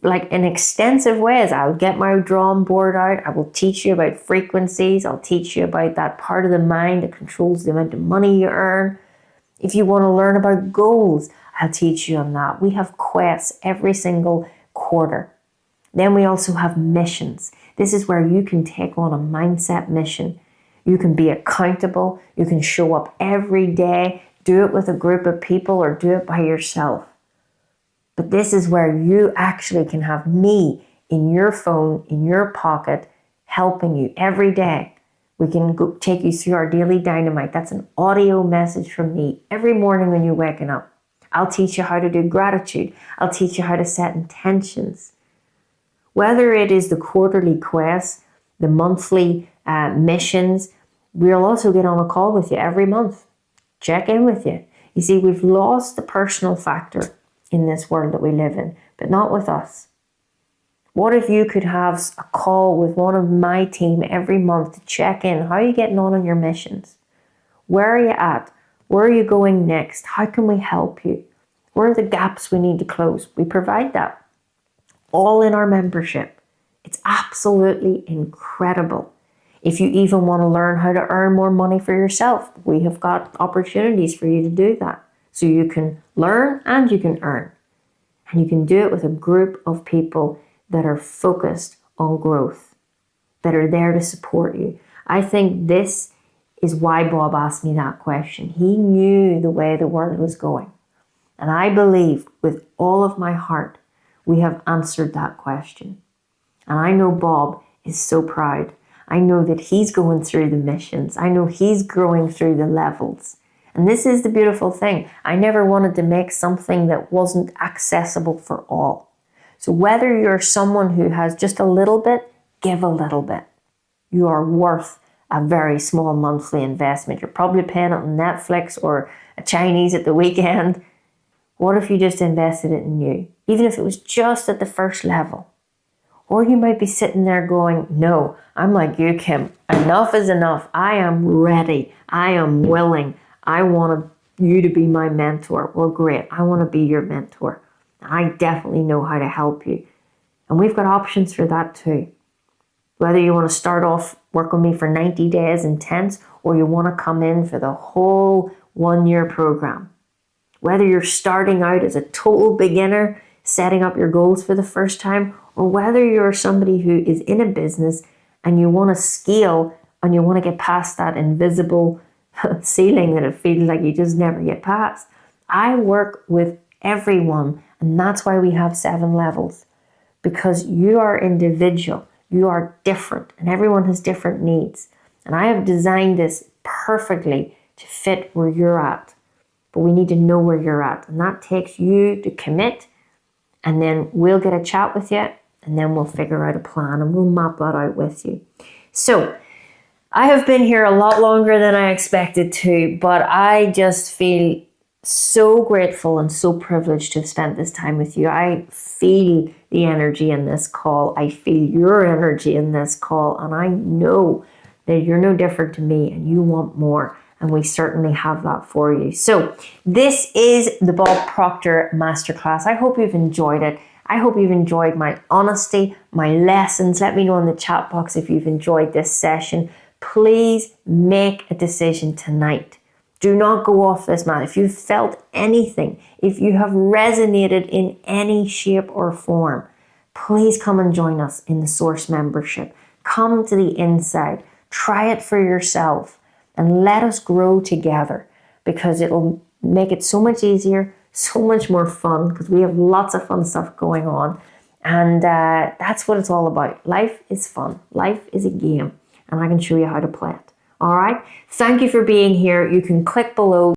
Like in extensive ways. I'll get my drawing board out. I will teach you about frequencies. I'll teach you about that part of the mind that controls the amount of money you earn. If you want to learn about goals, I'll teach you on that. We have quests every single quarter. Then we also have missions. This is where you can take on a mindset mission. You can be accountable. You can show up every day. Do it with a group of people or do it by yourself. But this is where you actually can have me in your phone, in your pocket, helping you every day. We can go take you through our daily Dynamite. That's an audio message from me every morning when you're waking up. I'll teach you how to do gratitude. I'll teach you how to set intentions. Whether it is the quarterly quests, the monthly missions, we'll also get on a call with you every month. Check in with you. You see, we've lost the personal factor in this world that we live in, but not with us. What if you could have a call with one of my team every month to check in? How are you getting on your missions? Where are you at? Where are you going next? How can we help you? Where are the gaps we need to close? We provide that. All in our membership. It's absolutely incredible. If you even want to learn how to earn more money for yourself, we have got opportunities for you to do that. So you can learn and you can earn. And you can do it with a group of people that are focused on growth, that are there to support you. I think this is why Bob asked me that question. He knew the way the world was going. And I believe with all of my heart, we have answered that question. And I know Bob is so proud. I know that he's going through the missions. I know he's growing through the levels. And this is the beautiful thing. I never wanted to make something that wasn't accessible for all. So whether you're someone who has just a little bit, give a little bit. You are worth a very small monthly investment. You're probably paying it on Netflix or a Chinese at the weekend. What if you just invested it in you? Even if it was just at the first level. Or you might be sitting there going, no, I'm like you, Kim. Enough is enough. I am ready. I am willing. I want you to be my mentor. Well, great. I want to be your mentor. I definitely know how to help you. And we've got options for that too. Whether you want to start off, work with me for 90 days intense, or you want to come in for the whole 1-year program. Whether you're starting out as a total beginner, setting up your goals for the first time, or whether you're somebody who is in a business and you want to scale and you want to get past that invisible ceiling that it feels like you just never get past. I work with everyone, and that's why we have 7 levels, because you are individual, you are different, and everyone has different needs. And I have designed this perfectly to fit where you're at. But we need to know where you're at, and that takes you to commit, and then we'll get a chat with you, and then we'll figure out a plan, and we'll map that out with you. So I have been here a lot longer than I expected to, but I just feel so grateful and so privileged to have spent this time with you. I feel the energy in this call. I feel your energy in this call, and I know that you're no different to me and you want more, and we certainly have that for you. So this is the Bob Proctor Masterclass. I hope you've enjoyed it. I hope you've enjoyed my honesty, my lessons. Let me know in the chat box if you've enjoyed this session. Please make a decision tonight. Do not go off this mat. If you've felt anything, if you have resonated in any shape or form, please come and join us in the Source membership. Come to the inside. Try it for yourself and let us grow together, because it'll make it so much easier, so much more fun, because we have lots of fun stuff going on. And that's what it's all about. Life is fun. Life is a game, and I can show you how to play it. All right. Thank you for being here. You can click below